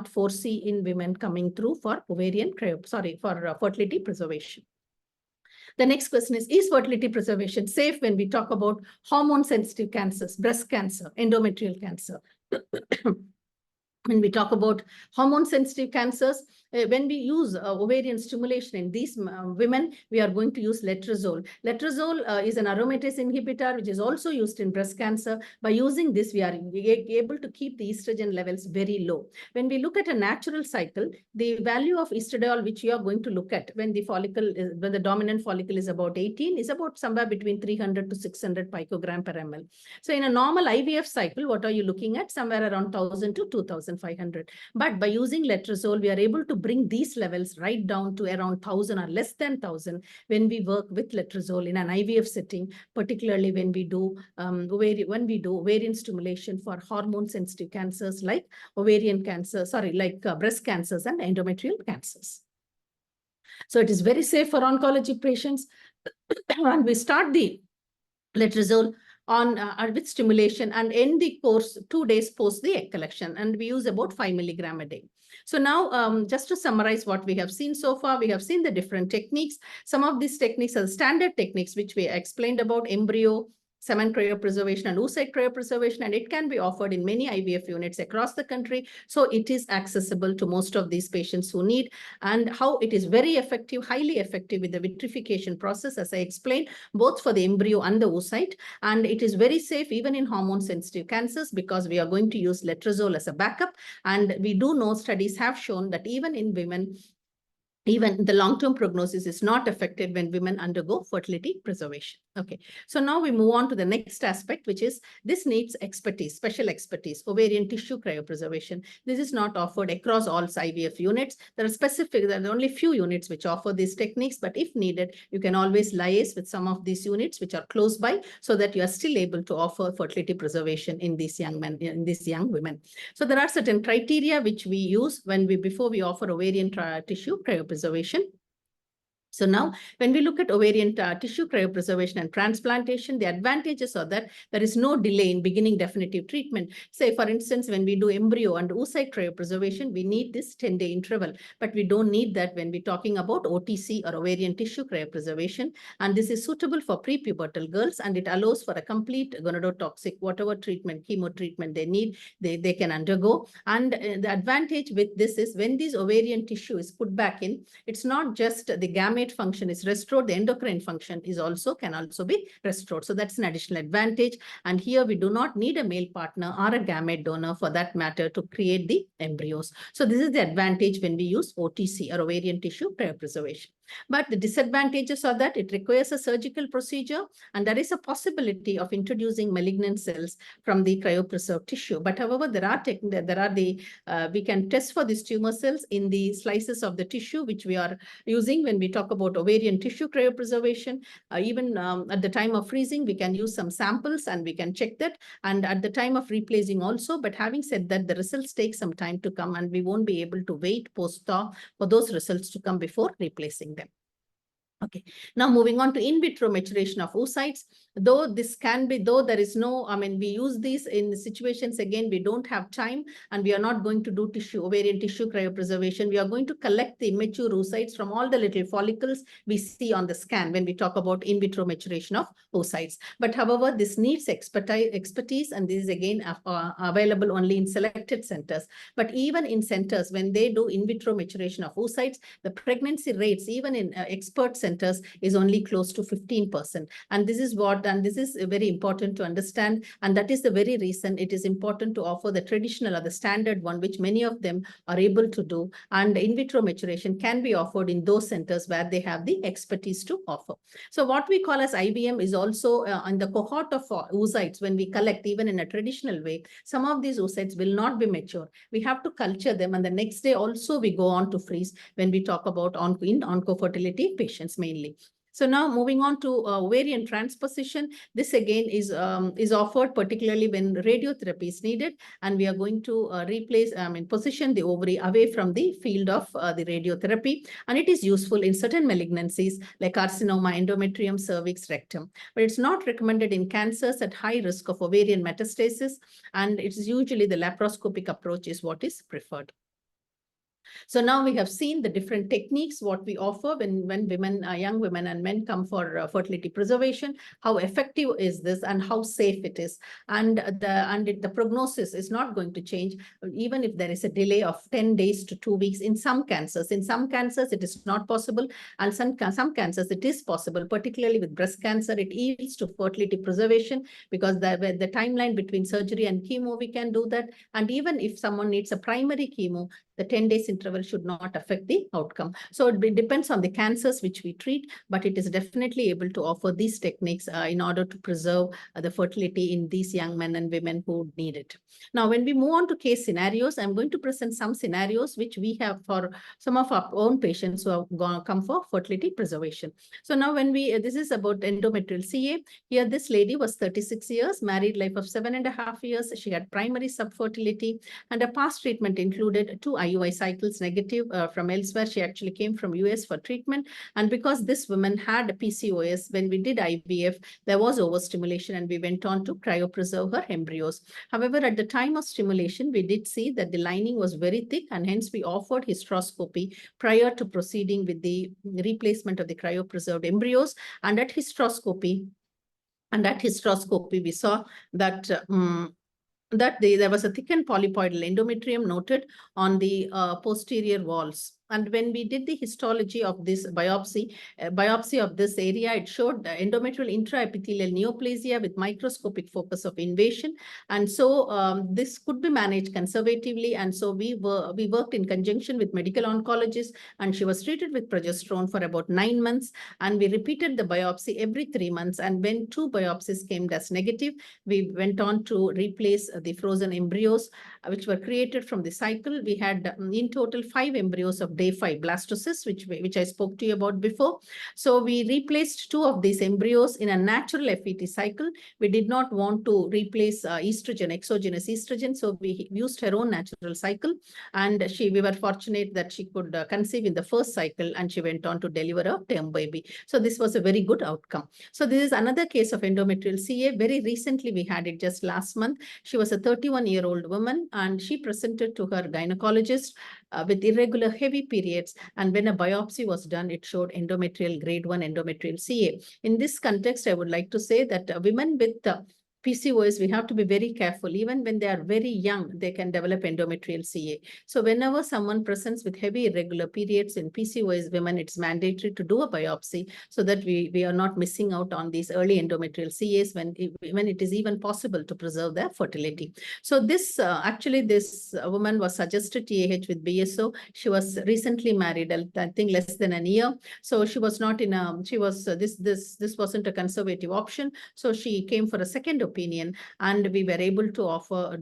foresee in women coming through for fertility preservation. The next question is fertility preservation safe when we talk about hormone-sensitive cancers, breast cancer, endometrial cancer? When we talk about hormone-sensitive cancers, when we use ovarian stimulation in these women, we are going to use letrozole. Letrozole is an aromatase inhibitor, which is also used in breast cancer. By using this, we are able to keep the estrogen levels very low. When we look at a natural cycle, the value of estradiol, which we are going to look at when the dominant follicle is about 18, is about somewhere between 300 to 600 picogram per ml. So in a normal IVF cycle, what are you looking at? Somewhere around 1000 to 2500. But by using letrozole, we are able to bring these levels right down to around 1000 or less than 1000 when we work with letrozole in an IVF setting, particularly when we do ovarian stimulation for hormone-sensitive cancers like breast cancers and endometrial cancers. So it is very safe for oncology patients. And we start the letrozole with stimulation and end the course 2 days post the egg collection, and we use about 5 milligram a day. So now, just to summarize what we have seen so far, we have seen the different techniques. Some of these techniques are standard techniques, which we explained about: embryo, semen cryopreservation, and oocyte cryopreservation, and it can be offered in many IVF units across the country. So it is accessible to most of these patients who need, and how it is very effective, highly effective with the vitrification process, as I explained, both for the embryo and the oocyte. And it is very safe even in hormone-sensitive cancers because we are going to use letrozole as a backup. And we do know studies have shown that even in women, even the long-term prognosis is not affected when women undergo fertility preservation. Okay, so now we move on to the next aspect, which is this needs expertise, special expertise, ovarian tissue cryopreservation. This is not offered across all IVF units. There are only few units which offer these techniques, but if needed, you can always liaise with some of these units which are close by so that you are still able to offer fertility preservation in these young men, in these young women. So there are certain criteria which we use before we offer ovarian tissue cryopreservation. So now, when we look at ovarian tissue cryopreservation and transplantation, the advantages are that there is no delay in beginning definitive treatment. Say, for instance, when we do embryo and oocyte cryopreservation, we need this 10-day interval, but we don't need that when we're talking about OTC or ovarian tissue cryopreservation. And this is suitable for prepubertal girls, and it allows for a complete gonadotoxic, whatever treatment, chemo treatment they need, they can undergo. And the advantage with this is when this ovarian tissue is put back in, it's not just the gamete function is restored, the endocrine function can also be restored. So that's an additional advantage. And here we do not need a male partner or a gamete donor for that matter to create the embryos. So this is the advantage when we use OTC or ovarian tissue cryopreservation. But the disadvantages are that it requires a surgical procedure, and there is a possibility of introducing malignant cells from the cryopreserved tissue. But however, we can test for these tumor cells in the slices of the tissue which we are using when we talk about ovarian tissue cryopreservation. Even at the time of freezing, we can use some samples and we can check that. And at the time of replacing also, but having said that, the results take some time to come, and we won't be able to wait post-thaw for those results to come before replacing them. Okay, now moving on to in vitro maturation of oocytes. Though this can be, though there is no, I mean, we use these in situations, again, we don't have time and we are not going to do tissue, ovarian tissue cryopreservation. We are going to collect the immature oocytes from all the little follicles we see on the scan when we talk about in vitro maturation of oocytes. But however, this needs expertise, and this is again available only in selected centers. But even in centers, when they do in vitro maturation of oocytes, the pregnancy rates, even in expert centers, is only close to 15%. And this is what, and this is very important to understand. And that is the very reason it is important to offer the traditional or the standard one, which many of them are able to do. And in vitro maturation can be offered in those centers where they have the expertise to offer. So what we call as IBM is also in the cohort of oocytes. When we collect, even in a traditional way, some of these oocytes will not be mature. We have to culture them, and the next day also we go on to freeze when we talk about oncofertility patients mainly. So now moving on to ovarian transposition, this again is offered particularly when radiotherapy is needed, and we are going to position the ovary away from the field of the radiotherapy, and it is useful in certain malignancies like carcinoma, endometrium, cervix, rectum. But it's not recommended in cancers at high risk of ovarian metastasis, and it's usually the laparoscopic approach is what is preferred. So now we have seen the different techniques, what we offer when women, young women and men come for fertility preservation, how effective is this and how safe it is. And the prognosis is not going to change, even if there is a delay of 10 days to 2 weeks in some cancers. In some cancers, it is not possible. And some cancers, it is possible, particularly with breast cancer, it yields to fertility preservation because the timeline between surgery and chemo, we can do that. And even if someone needs a primary chemo, the 10 days interval should not affect the outcome. So it depends on the cancers which we treat, but it is definitely able to offer these techniques in order to preserve the fertility in these young men and women who need it. Now, when we move on to case scenarios, I'm going to present some scenarios which we have for some of our own patients who have come for fertility preservation. So now when this is about endometrial CA. Here, this lady was 36 years, married life of 7.5 years. She had primary subfertility, and her past treatment included 2 AGOI cycles negative from elsewhere. She actually came from US for treatment. And because this woman had PCOS, when we did IVF, there was overstimulation, and we went on to cryopreserve her embryos. However, at the time of stimulation, we did see that the lining was very thick, and hence we offered hysteroscopy prior to proceeding with the replacement of the cryopreserved embryos. And at hysteroscopy, we saw that there was a thickened polypoidal endometrium noted on the posterior walls. And when we did the histology of this biopsy of this area, it showed endometrial intraepithelial neoplasia with microscopic focus of invasion. And so this could be managed conservatively. And so we worked in conjunction with medical oncologists, and she was treated with progesterone for about 9 months. And we repeated the biopsy every 3 months. And when 2 biopsies came as negative, we went on to replace the frozen embryos, which were created from the cycle. We had in total 5 embryos of day 5 blastocysts, which I spoke to you about before. So we replaced 2 of these embryos in a natural FET cycle. We did not want to replace estrogen, exogenous estrogen. So we used her own natural cycle. And we were fortunate that she could conceive in the first cycle, and she went on to deliver a term baby. So this was a very good outcome. So this is another case of endometrial CA. Very recently, we had it just last month. She was a 31-year-old woman, and she presented to her gynecologist with irregular heavy periods. And when a biopsy was done, it showed endometrial grade 1 endometrial CA. In this context, I would like to say that women with PCOS, we have to be very careful. Even when they are very young, they can develop endometrial CA. So whenever someone presents with heavy irregular periods in PCOS women, it's mandatory to do a biopsy so that we are not missing out on these early endometrial CAs when it is even possible to preserve their fertility. So this this woman was suggested TAH with BSO. She was recently married, I think less than a year. So she was not in a, this wasn't a conservative option. So she came for a second opinion, and we were able to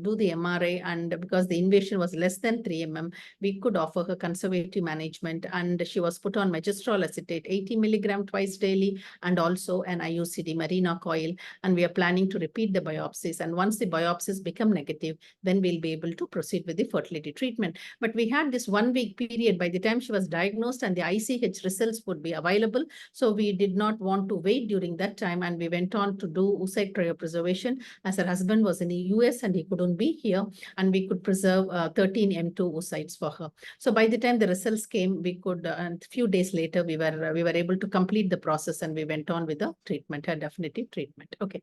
do the MRI, and because the invasion was less than 3 mm, we could offer her conservative management, and she was put on megestrol acetate 80 milligram twice daily, and also an IUCD Marina coil, and we are planning to repeat the biopsies. And once the biopsies become negative, then we'll be able to proceed with the fertility treatment. But we had this 1 week period by the time she was diagnosed, and the ICH results would be available. So we did not want to wait during that time, and we went on to do oocyte cryopreservation, as her husband was in the US and he couldn't be here, and we could preserve 13 M2 oocytes for her. So by the time the results came, we could, and a few days later, we were able to complete the process, and we went on with the treatment, a definitive treatment. Okay.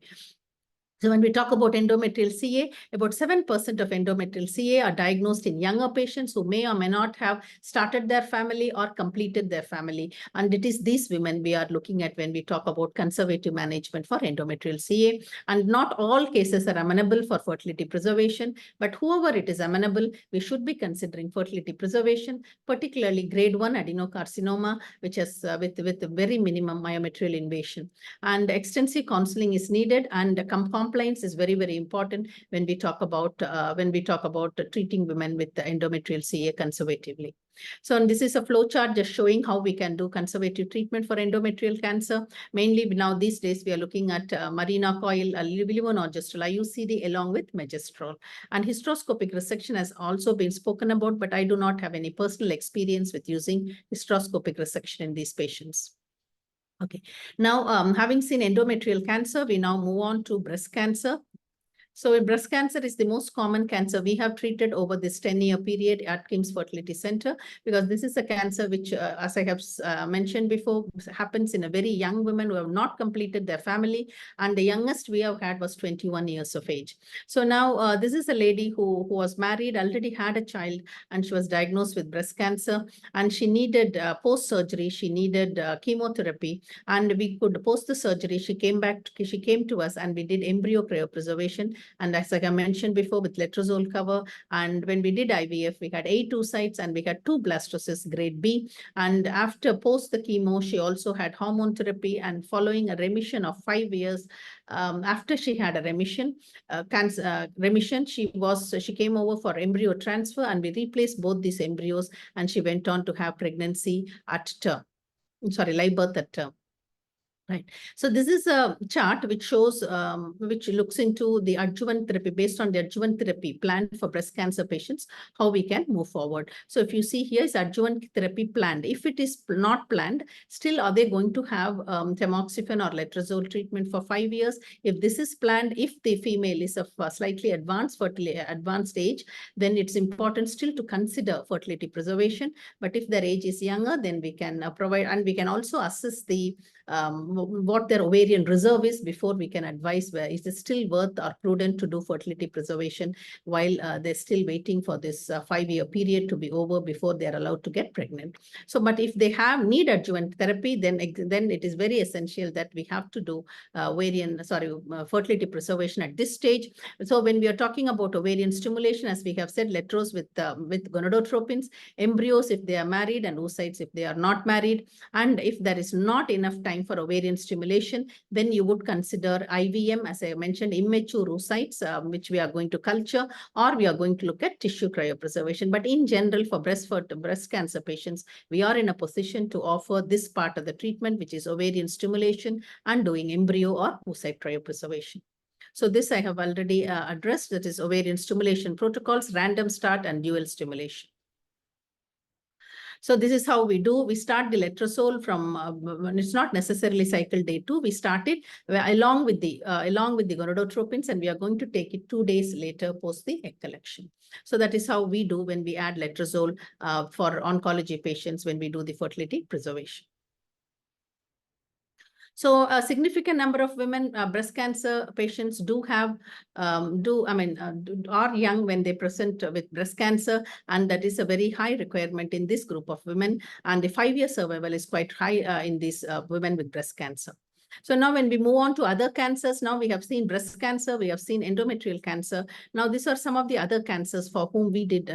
So when we talk about endometrial CA, about 7% of endometrial CA are diagnosed in younger patients who may or may not have started their family or completed their family. And it is these women we are looking at when we talk about conservative management for endometrial CA. And not all cases are amenable for fertility preservation, but whoever it is amenable, we should be considering fertility preservation, particularly grade 1 adenocarcinoma, which is with a very minimum myometrial invasion. And extensive counseling is needed, and compliance is very, very important when we talk about treating women with the endometrial CA conservatively. So, and this is a flow chart just showing how we can do conservative treatment for endometrial cancer. Mainly now these days we are looking at Marina coil, levonorgestrel, IUCD along with megestrol. And hysteroscopic resection has also been spoken about, but I do not have any personal experience with using hysteroscopic resection in these patients. Okay, now having seen endometrial cancer, we now move on to breast cancer. So breast cancer is the most common cancer we have treated over this 10-year period at KIMS Fertility Center, because this is a cancer which, as I have mentioned before, happens in a very young women who have not completed their family, and the youngest we have had was 21 years of age. So now this is a lady who was married, already had a child, and she was diagnosed with breast cancer, and she needed post-surgery, she needed chemotherapy, and we could, post the surgery, she came to us, and we did embryo cryopreservation. And as I mentioned before, with letrozole cover, and when we did IVF, we had 8 oocytes and we had 2 blastocysts grade B. And after post the chemo, she also had hormone therapy, and following a remission of 5 years, after she had a remission, she came over for embryo transfer, and we replaced both these embryos, and she went on to have pregnancy at term. Sorry, live birth at term. Right. So this is a chart which shows, which looks into the adjuvant therapy, based on the adjuvant therapy planned for breast cancer patients, how we can move forward. So if you see here is adjuvant therapy planned. If it is not planned, still are they going to have tamoxifen or letrozole treatment for 5 years? If this is planned, if the female is of slightly advanced age, then it's important still to consider fertility preservation. But if their age is younger, then we can provide, and we can also assess the what their ovarian reserve is before we can advise where is it still worth or prudent to do fertility preservation while they're still waiting for this 5-year period to be over before they're allowed to get pregnant. So, but if they need adjuvant therapy, then it is very essential that we have to do fertility preservation at this stage. So when we are talking about ovarian stimulation, as we have said, letros with gonadotropins, embryos if they are married, and oocytes if they are not married. And if there is not enough time for ovarian stimulation, then you would consider IVM, as I mentioned, immature oocytes, which we are going to culture, or we are going to look at tissue cryopreservation. But in general, for breast cancer patients, we are in a position to offer this part of the treatment, which is ovarian stimulation and doing embryo or oocyte cryopreservation. So this I have already addressed, that is ovarian stimulation protocols, random start and dual stimulation. So this is how we do. We start the letrozole from, it's not necessarily cycle day 2. We start it along with the gonadotropins, and we are going to take it 2 days later post the egg collection. So that is how we do when we add letrozole for oncology patients when we do the fertility preservation. So a significant number of women, breast cancer patients are young when they present with breast cancer, and that is a very high requirement in this group of women. And the 5-year survival is quite high in these women with breast cancer. So now when we move on to other cancers, now we have seen breast cancer, we have seen endometrial cancer. Now these are some of the other cancers for whom we did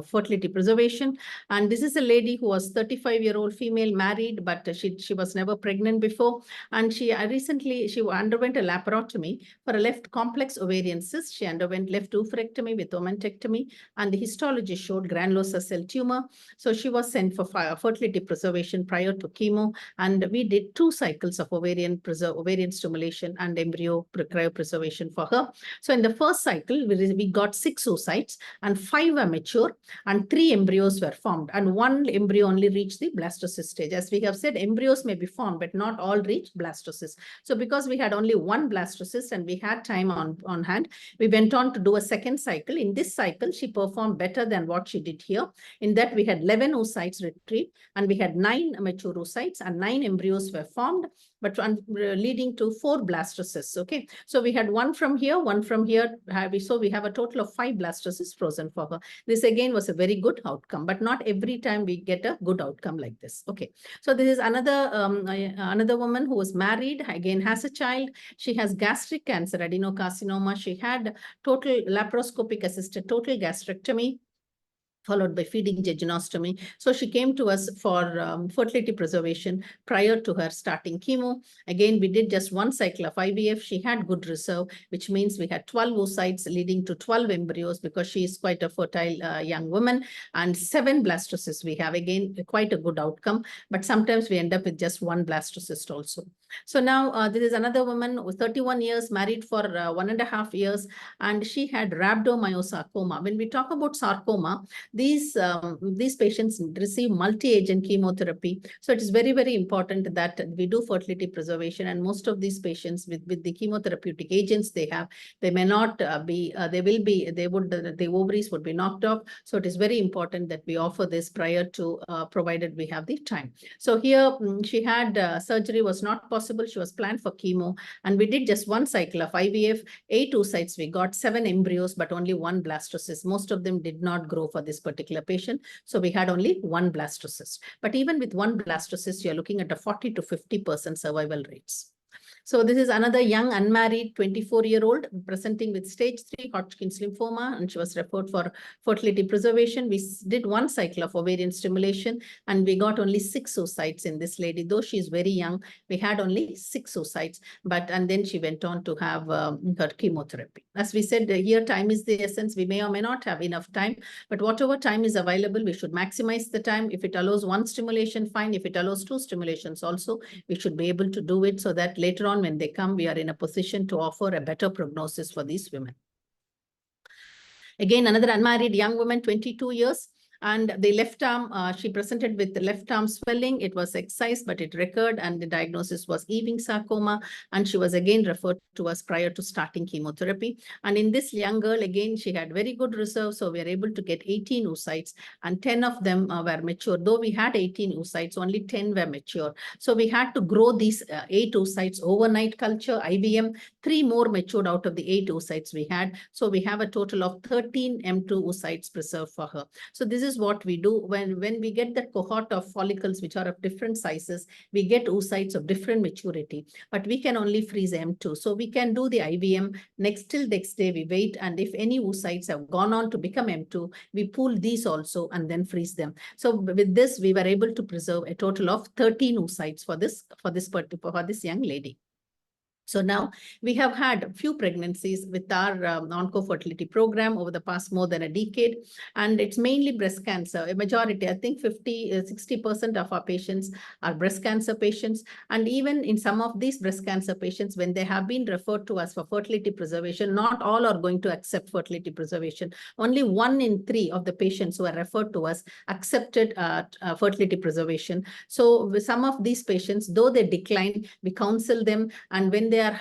fertility preservation. And this is a lady who was 35-year-old female, married, but she was never pregnant before. And she underwent a laparotomy for a left complex ovarian cyst. She underwent left oophorectomy with omentectomy, and the histology showed granulosa cell tumor. So she was sent for fertility preservation prior to chemo, and we did 2 cycles of ovarian stimulation and embryo cryopreservation for her. So in the first cycle, we got 6 oocytes and 5 were mature and 3 embryos were formed, and 1 embryo only reached the blastocyst stage. As we have said, embryos may be formed, but not all reach blastocyst. So because we had only 1 blastocyst and we had time on hand, we went on to do a second cycle. In this cycle, she performed better than what she did here. In that, we had 11 oocytes retrieved, and we had 9 mature oocytes, and 9 embryos were formed, but leading to 4 blastocysts. Okay, so we had 1 from here, 1 from here. So we have a total of 5 blastocysts frozen for her. This again was a very good outcome, but not every time we get a good outcome like this. Okay, so this is another woman who was married, again has a child. She has gastric cancer, adenocarcinoma. She had total laparoscopic assisted total gastrectomy, followed by feeding jejunostomy. So she came to us for fertility preservation prior to her starting chemo. Again, we did just 1 cycle of IVF. She had good reserve, which means we had 12 oocytes leading to 12 embryos, because she is quite a fertile young woman, and 7 blastocysts we have. Again, quite a good outcome, but sometimes we end up with just 1 blastocyst also. So now this is another woman with 31 years, married for 1.5 years, and she had rhabdomyosarcoma. When we talk about sarcoma, these patients receive multi-agent chemotherapy. So it is very, very important that we do fertility preservation. And most of these patients with the chemotherapeutic agents they have, they may not the ovaries would be knocked off. So it is very important that we offer this prior to, provided we have the time. So here she had surgery was not possible. She was planned for chemo, and we did just 1 cycle of IVF, 8 oocytes we got, 7 embryos, but only 1 blastocyst. Most of them did not grow for this particular patient. So we had only 1 blastocyst. But even with 1 blastocyst, you're looking at a 40 to 50% survival rates. So this is another young unmarried 24-year-old presenting with stage 3 Hodgkin's lymphoma, and she was referred for fertility preservation. We did 1 cycle of ovarian stimulation, and we got only 6 oocytes in this lady. Though she is very young, we had only 6 oocytes, and then she went on to have her chemotherapy. As we said, here time is the essence. We may or may not have enough time, but whatever time is available, we should maximize the time. If it allows 1 stimulation, fine. If it allows 2 stimulations also, we should be able to do it, so that later on when they come, we are in a position to offer a better prognosis for these women. Again, another unmarried young woman, 22 years. And the left arm, she presented with the left arm swelling. It was excised, but it recurred, and the diagnosis was Ewing sarcoma. And she was again referred to us prior to starting chemotherapy. And in this young girl, again, she had very good reserve. So we were able to get 18 oocytes, and 10 of them were mature. Though we had 18 oocytes, only 10 were mature. So we had to grow these 8 oocytes overnight culture, IVM. 3 more matured out of the 8 oocytes we had. So we have a total of 13 M2 oocytes preserved for her. So this is what we do when we get that cohort of follicles which are of different sizes. We get oocytes of different maturity, but we can only freeze M2. So we can do the IVM till next day we wait, and if any oocytes have gone on to become M2, we pull these also and then freeze them. So with this, we were able to preserve a total of 13 oocytes for this young lady. So now we have had a few pregnancies with our onco-fertility program over the past more than a decade, and it's mainly breast cancer. A majority, I think 60% of our patients are breast cancer patients. And even in some of these breast cancer patients, when they have been referred to us for fertility preservation, not all are going to accept fertility preservation. Only 1 in 3 of the patients who are referred to us accepted fertility preservation. So with some of these patients, though they decline, we counsel them, and when they are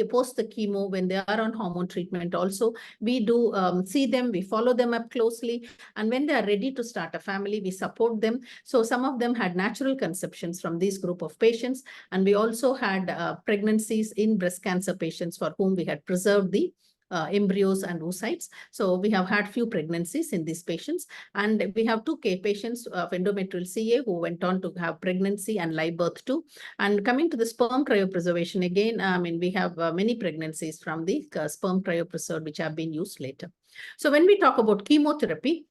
post the chemo, when they are on hormone treatment also, we do see them, we follow them up closely, and when they are ready to start a family, we support them. So some of them had natural conceptions from this group of patients, and we also had pregnancies in breast cancer patients for whom we had preserved the embryos and oocytes. So we have had few pregnancies in these patients, and we have two patients of endometrial CA who went on to have pregnancy and live birth too. And coming to the sperm cryopreservation again, I mean, we have many pregnancies from the sperm cryopreserved which have been used later. So when we talk about chemotherapy,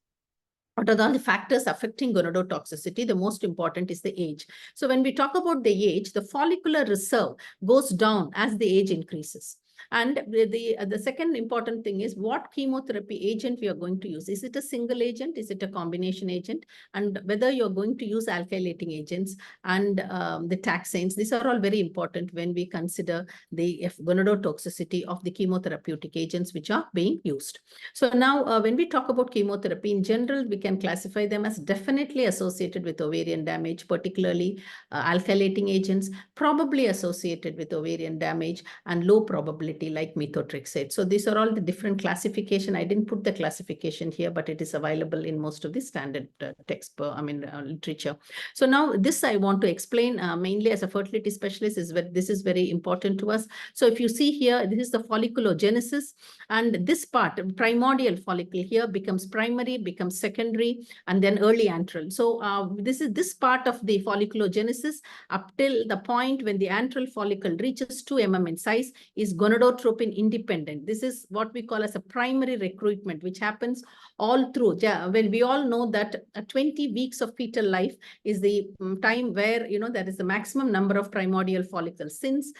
what are all the factors affecting gonadotoxicity? The most important is the age. So when we talk about the age, the follicular reserve goes down as the age increases. And the second important thing is what chemotherapy agent we are going to use. Is it a single agent? Is it a combination agent? And whether you're going to use alkylating agents and the taxanes. These are all very important when we consider the gonadotoxicity of the chemotherapeutic agents which are being used. So now when we talk about chemotherapy, in general, we can classify them as definitely associated with ovarian damage, particularly alkylating agents, probably associated with ovarian damage, and low probability like methotrexate. So these are all the different classification. I didn't put the classification here, but it is available in most of the standard literature. So now this I want to explain mainly as a fertility specialist is where this is very important to us. So if you see here, this is the folliculogenesis, and this part, primordial follicle here becomes primary, becomes secondary, and then early antral. So this is this part of the folliculogenesis up till the point when the antral follicle reaches 2 mm in size is gonadotropin independent. This is what we call as a primary recruitment, which happens all through. When we all know that 20 weeks of fetal life is the time where, there is the maximum number of primordial follicles. Since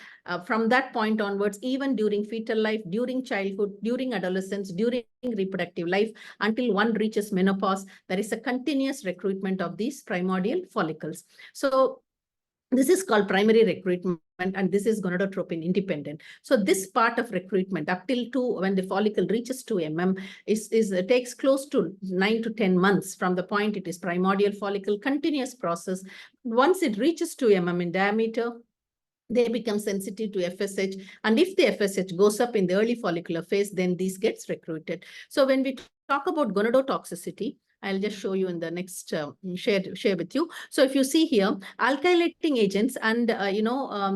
from that point onwards, even during fetal life, during childhood, during adolescence, during reproductive life, until one reaches menopause, there is a continuous recruitment of these primordial follicles. So this is called primary recruitment, and this is gonadotropin independent. So this part of recruitment up till when the follicle reaches 2 mm takes close to 9 to 10 months from the point it is primordial follicle, continuous process. Once it reaches 2 mm in diameter, they become sensitive to FSH. And if the FSH goes up in the early follicular phase, then these gets recruited. So when we talk about gonadotoxicity, I'll just show you in the next share with you. So if you see here, alkylating agents and,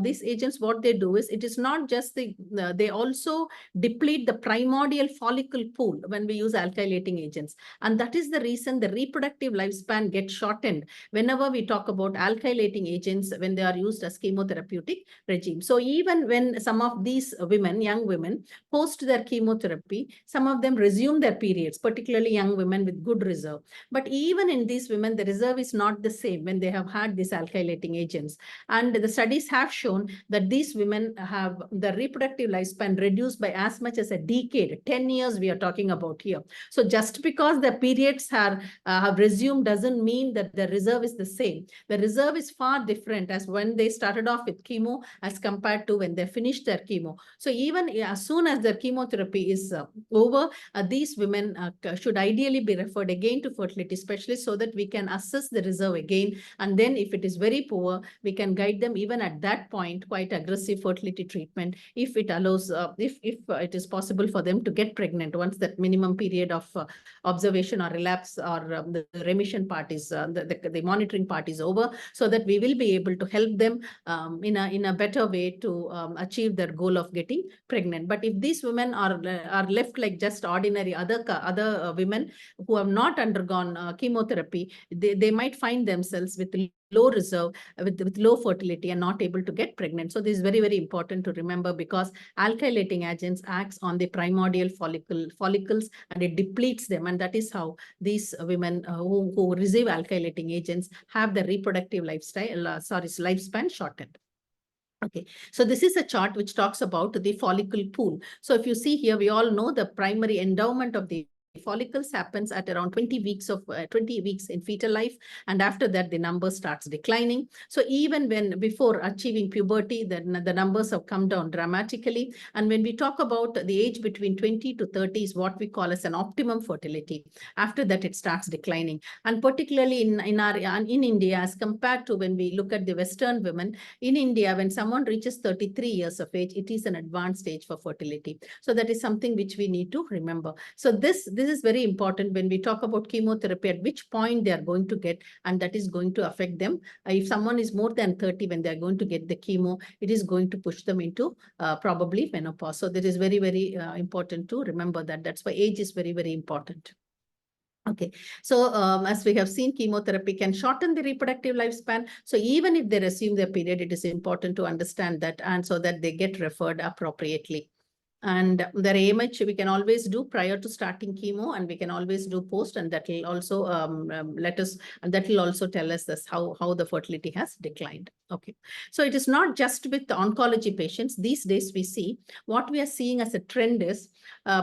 these agents, what they do is, it is not just they also deplete the primordial follicle pool when we use alkylating agents. And that is the reason the reproductive lifespan gets shortened whenever we talk about alkylating agents when they are used as chemotherapeutic regime. So even when some of these women, young women, post their chemotherapy, some of them resume their periods, particularly young women with good reserve. But even in these women, the reserve is not the same when they have had these alkylating agents. And the studies have shown that these women have the reproductive lifespan reduced by as much as a decade. 10 years we are talking about here. So just because the periods have resumed doesn't mean that the reserve is the same. The reserve is far different as when they started off with chemo as compared to when they finished their chemo. So even as soon as their chemotherapy is over, these women should ideally be referred again to fertility specialists so that we can assess the reserve again. And then if it is very poor, we can guide them even at that point, quite aggressive fertility treatment, if it allows, if it is possible for them to get pregnant once that minimum period of observation or relapse or the remission part is, the monitoring part is over, so that we will be able to help them in a better way to achieve their goal of getting pregnant. But if these women are left like just ordinary other women who have not undergone chemotherapy, they might find themselves with low reserve, with low fertility and not able to get pregnant. So this is very, very important to remember, because alkylating agents acts on the primordial follicles and it depletes them. And that is how these women who receive alkylating agents have the reproductive lifespan shortened. Okay, so this is a chart which talks about the follicle pool. So if you see here, we all know the primary endowment of the follicles happens at around 20 weeks in fetal life, and after that the number starts declining. So even when before achieving puberty, then the numbers have come down dramatically. And when we talk about the age between 20 to 30 is what we call as an optimum fertility. After that it starts declining, and particularly in India, as compared to when we look at the Western women, in India, when someone reaches 33 years of age, it is an advanced age for fertility. So that is something which we need to remember. So this this is very important when we talk about chemotherapy, at which point they are going to get, and that is going to affect them. If someone is more than 30, when they're going to get the chemo, it is going to push them into probably menopause. So that is very, very important to remember that. That's why age is very, very important. Okay, so as we have seen, chemotherapy can shorten the reproductive lifespan. So even if they resume their period, it is important to understand that, and so that they get referred appropriately. And their AMH we can always do prior to starting chemo, and we can always do post, and that will also let us, and that will also tell us this how the fertility has declined. Okay, so it is not just with the oncology patients. These days we see, what we are seeing as a trend is,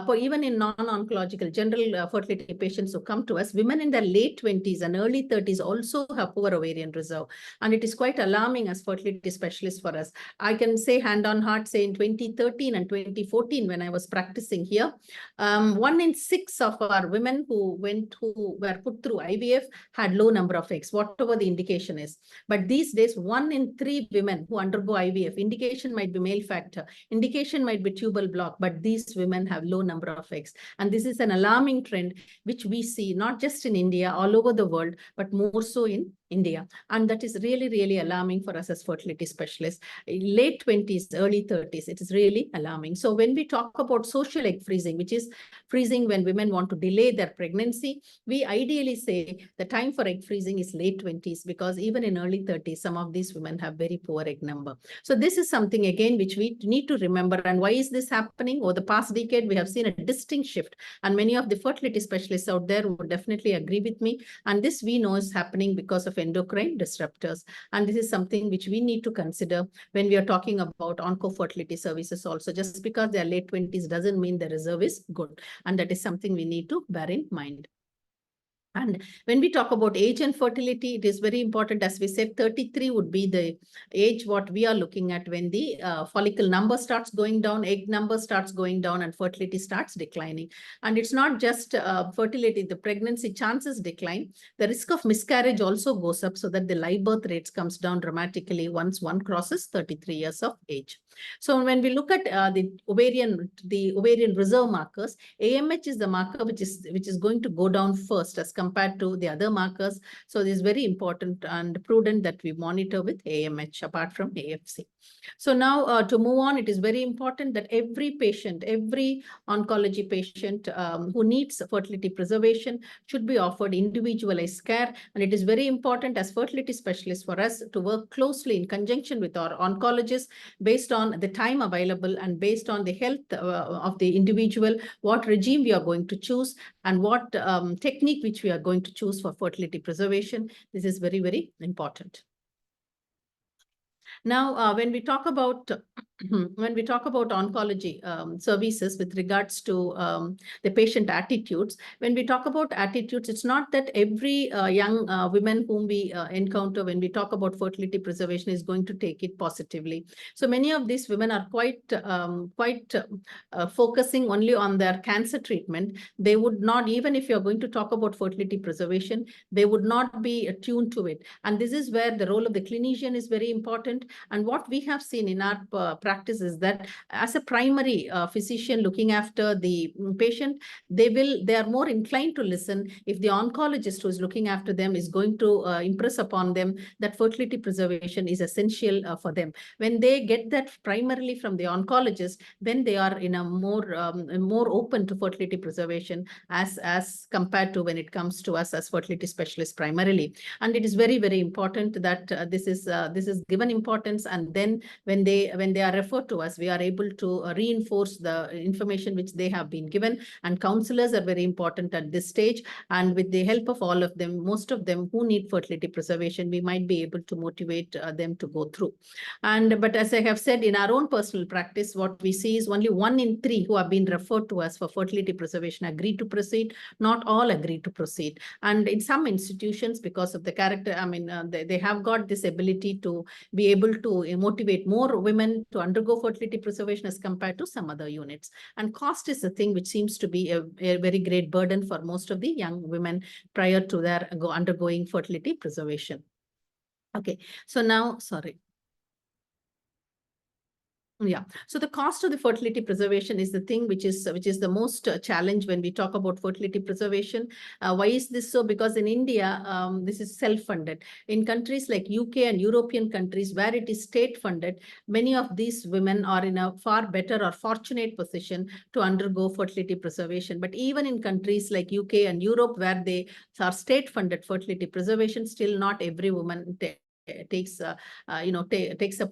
for even in non-oncological general fertility patients who come to us, women in their late 20s and early 30s also have poor ovarian reserve. And it is quite alarming as fertility specialists for us. I can say hand on heart, say in 2013 and 2014, when I was practicing here, 1 in 6 of our women who were put through IVF had low number of eggs, whatever the indication is. But these days, 1 in 3 women who undergo IVF, indication might be male factor, indication might be tubal block, but these women have low number of eggs. And this is an alarming trend, which we see not just in India, all over the world, but more so in India. And that is really, really alarming for us as fertility specialists. In late 20s, early 30s, it is really alarming. So when we talk about social egg freezing, which is freezing when women want to delay their pregnancy, we ideally say the time for egg freezing is late 20s, because even in early 30s, some of these women have very poor egg number. So this is something, again, which we need to remember. And why is this happening? Over the past decade, we have seen a distinct shift. And many of the fertility specialists out there would definitely agree with me. And this we know is happening because of endocrine disruptors. And this is something which we need to consider when we are talking about onco-fertility services also. Just because they are late 20s doesn't mean the reserve is good. And that is something we need to bear in mind. And when we talk about age and fertility, it is very important. As we said, 33 would be the age what we are looking at when the follicle number starts going down, egg number starts going down, and fertility starts declining. And it's not just fertility, the pregnancy chances decline. The risk of miscarriage also goes up, so that the live birth rates comes down dramatically once one crosses 33 years of age. So when we look at the ovarian reserve markers, AMH is the marker which is going to go down first as compared to the other markers. So it is very important and prudent that we monitor with AMH apart from AFC. So now to move on, it is very important that every patient, every oncology patient who needs fertility preservation should be offered individualized care. And it is very important as fertility specialists for us to work closely in conjunction with our oncologists based on the time available and based on the health of the individual, what regime we are going to choose and what technique which we are going to choose for fertility preservation. This is very, very important. Now, when we talk about oncology services with regards to the patient attitudes, when we talk about attitudes, it's not that every young women whom we encounter when we talk about fertility preservation is going to take it positively. So many of these women are quite focusing only on their cancer treatment. They would not, even if you're going to talk about fertility preservation, they would not be attuned to it. And this is where the role of the clinician is very important. And what we have seen in our practice is that as a primary physician looking after the patient, they are more inclined to listen if the oncologist who is looking after them is going to impress upon them that fertility preservation is essential for them. When they get that primarily from the oncologist, then they are in a more open to fertility preservation as compared to when it comes to us as fertility specialists primarily. And it is very, very important that this is given importance. And then when they are referred to us, we are able to reinforce the information which they have been given. And counselors are very important at this stage. And with the help of all of them, most of them who need fertility preservation, we might be able to motivate them to go through. But as I have said, in our own personal practice, what we see is only 1 in 3 who have been referred to us for fertility preservation agree to proceed. Not all agree to proceed. And in some institutions, because of the character, they have got this ability to be able to motivate more women to undergo fertility preservation as compared to some other units. And cost is a thing which seems to be a very great burden for most of the young women prior to their undergoing fertility preservation. Okay, so now, sorry. Yeah. So the cost of the fertility preservation is the thing which is the most challenge when we talk about fertility preservation. Why is this so? Because in India, this is self-funded. In countries like UK and European countries where it is state-funded, many of these women are in a far better or fortunate position to undergo fertility preservation. But even in countries like UK and Europe where they are state-funded fertility preservation, still not every woman takes up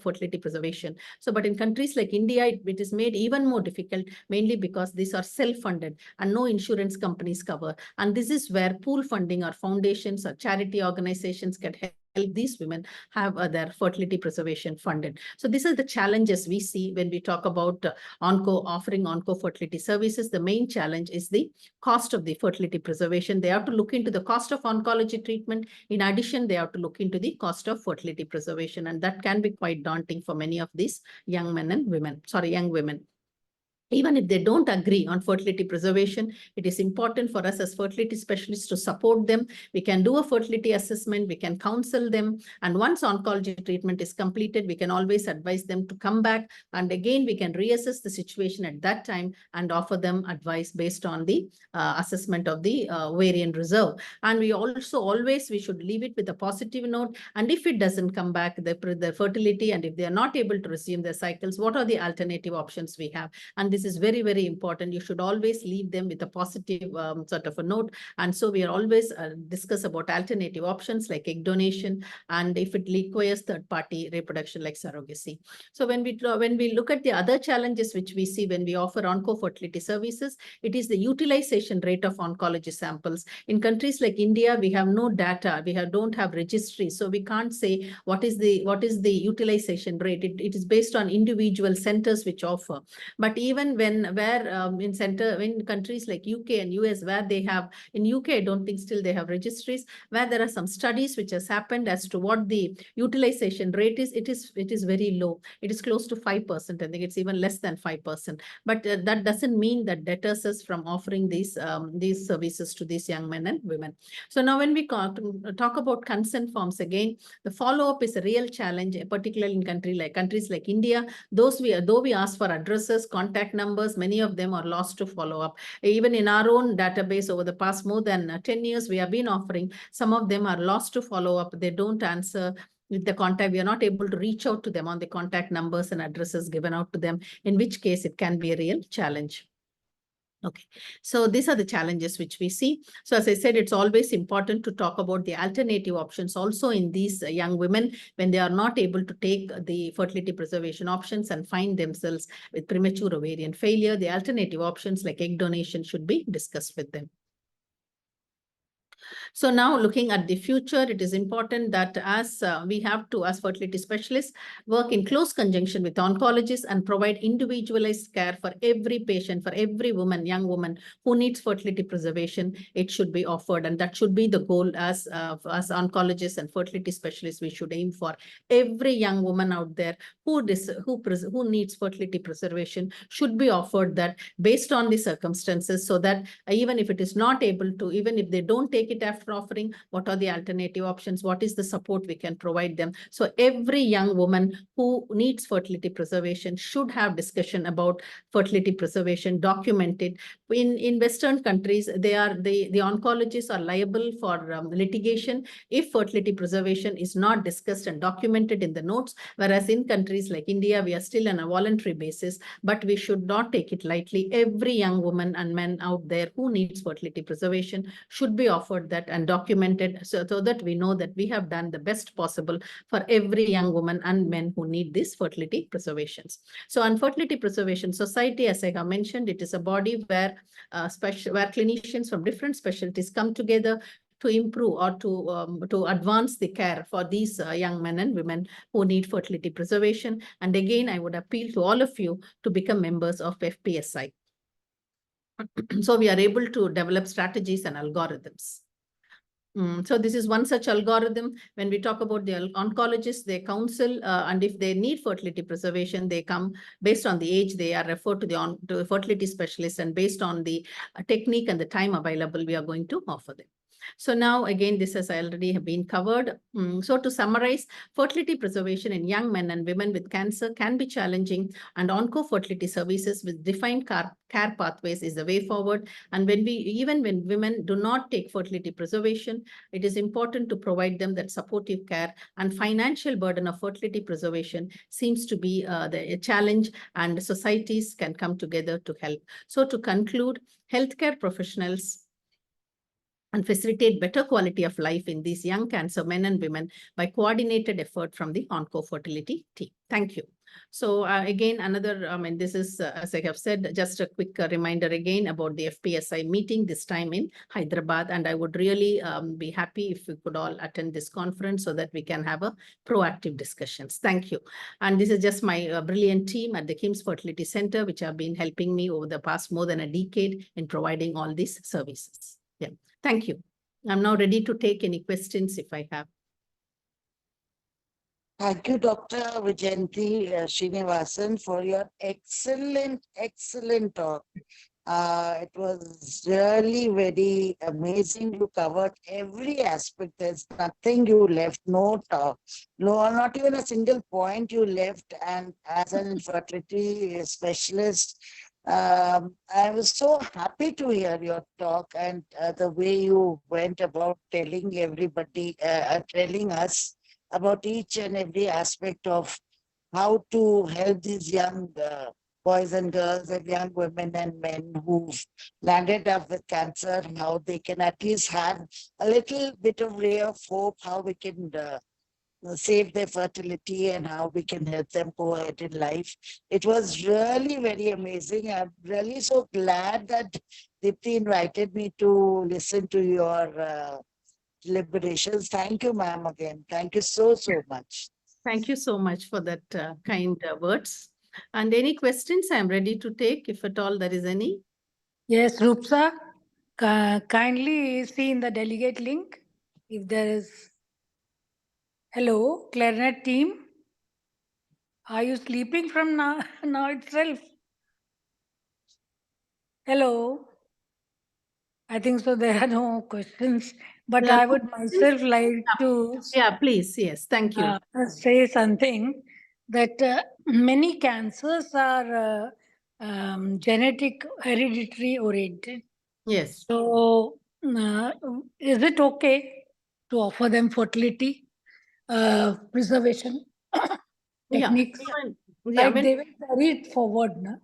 fertility preservation. So, but in countries like India, it is made even more difficult, mainly because these are self-funded and no insurance companies cover. And this is where pool funding or foundations or charity organizations can help these women have their fertility preservation funded. So these are the challenges we see when we talk about offering onco fertility services. The main challenge is the cost of the fertility preservation. They have to look into the cost of oncology treatment. In addition, they have to look into the cost of fertility preservation, and that can be quite daunting for many of these young women. Even if they don't agree on fertility preservation, it is important for us as fertility specialists to support them. We can do a fertility assessment, we can counsel them, and once oncology treatment is completed, we can always advise them to come back, and again, we can reassess the situation at that time and offer them advice based on the assessment of the ovarian reserve. And we also we should leave it with a positive note, and if it doesn't come back, the fertility, and if they are not able to resume their cycles, what are the alternative options we have? And this is very, very important. You should always leave them with a positive sort of a note. And so we are always discuss about alternative options like egg donation, and if it requires third-party reproduction like surrogacy. So when we look at the other challenges which we see when we offer onco-fertility services, it is the utilization rate of oncology samples. In countries like India, we have no data, don't have registry, so we can't say what is the utilization rate. It is based on individual centers which offer. But even in countries like UK and US, where they have, in UK, I don't think still they have registries, where there are some studies which has happened as to what the utilization rate is. It is very low. It is close to 5%. I think it's even less than 5%. But that doesn't mean that deters us from offering these services to these young men and women. So now when we talk about consent forms, again, the follow-up is a real challenge, particularly in countries like India. Though we ask for addresses, contact numbers, many of them are lost to follow up. Even in our own database over the past more than 10 years, we have been offering, some of them are lost to follow up. They don't answer with the contact. We are not able to reach out to them on the contact numbers and addresses given out to them, in which case it can be a real challenge. Okay, so these are the challenges which we see. So as I said, it's always important to talk about the alternative options also in these young women when they are not able to take the fertility preservation options and find themselves with premature ovarian failure. The alternative options like egg donation should be discussed with them. So now looking at the future, it is important that as we have to, as fertility specialists, work in close conjunction with oncologists and provide individualized care for every patient, for every woman, young woman who needs fertility preservation. It should be offered, and that should be the goal as oncologists and fertility specialists. We should aim for every young woman out there who needs fertility preservation should be offered that based on the circumstances, so that even if it is not able to, even if they don't take it after offering, what are the alternative options? What is the support we can provide them? So every young woman who needs fertility preservation should have discussion about fertility preservation, documented. In Western countries, the oncologists are liable for litigation if fertility preservation is not discussed and documented in the notes, whereas in countries like India, we are still on a voluntary basis, but we should not take it lightly. Every young woman and man out there who needs fertility preservation should be offered that and documented, so that we know that we have done the best possible for every young woman and men who need these fertility preservations. So on Fertility Preservation Society, as I have mentioned, it is a body where clinicians from different specialties come together to improve or to advance the care for these young men and women who need fertility preservation. And again, I would appeal to all of you to become members of FPSI. So we are able to develop strategies and algorithms. So this is one such algorithm. When we talk about the oncologists, they counsel, and if they need fertility preservation, they come based on the age, they are referred to the fertility specialist, and based on the technique and the time available, we are going to offer them. So now again, this has already been covered. So to summarize, fertility preservation in young men and women with cancer can be challenging, and onco-fertility services with defined care pathways is the way forward. And even when women do not take fertility preservation, it is important to provide them that supportive care, and financial burden of fertility preservation seems to be the challenge, and societies can come together to help. So to conclude, healthcare professionals and facilitate better quality of life in these young cancer men and women by coordinated effort from the onco-fertility team. Thank you. So again, this is, as I have said, just a quick reminder again about the FPSI meeting, this time in Hyderabad. And I would really be happy if we could all attend this conference so that we can have a proactive discussions. Thank you. And this is just my brilliant team at the KIMS Fertility Center, which have been helping me over the past more than a decade in providing all these services. Yeah. Thank you. I'm now ready to take any questions if I have. Thank you, Dr. Vyjanthi Srinivasan, for your excellent talk. It was really very amazing. You covered every aspect. There's nothing you left, no talk, no, not even a single point you left. And as an infertility specialist, I was so happy to hear your talk and the way you went about telling everybody, telling us about each and every aspect of how to help these young boys and girls and young women and men who've landed up with cancer, how they can at least have a little bit of ray of hope, how we can save their fertility and how we can help them go ahead in life. It was really very amazing. I'm really so glad that Deepti invited me to listen to your deliberations. Thank you, ma'am, again. Thank you so much. Thank you so much for that kind words. And any questions I'm ready to take, if at all there is any. Yes, Rupsa, kindly see in the delegate link if there is. Hello, clarinet team. Are you sleeping from now itself? Hello. I think so. There are no questions, but I would myself like to. Yeah, please. Yes, thank you. Say something that many cancers are genetic, hereditary oriented. Yes. So, is it okay to offer them fertility preservation techniques? Yeah, Like they will carry it forward, na?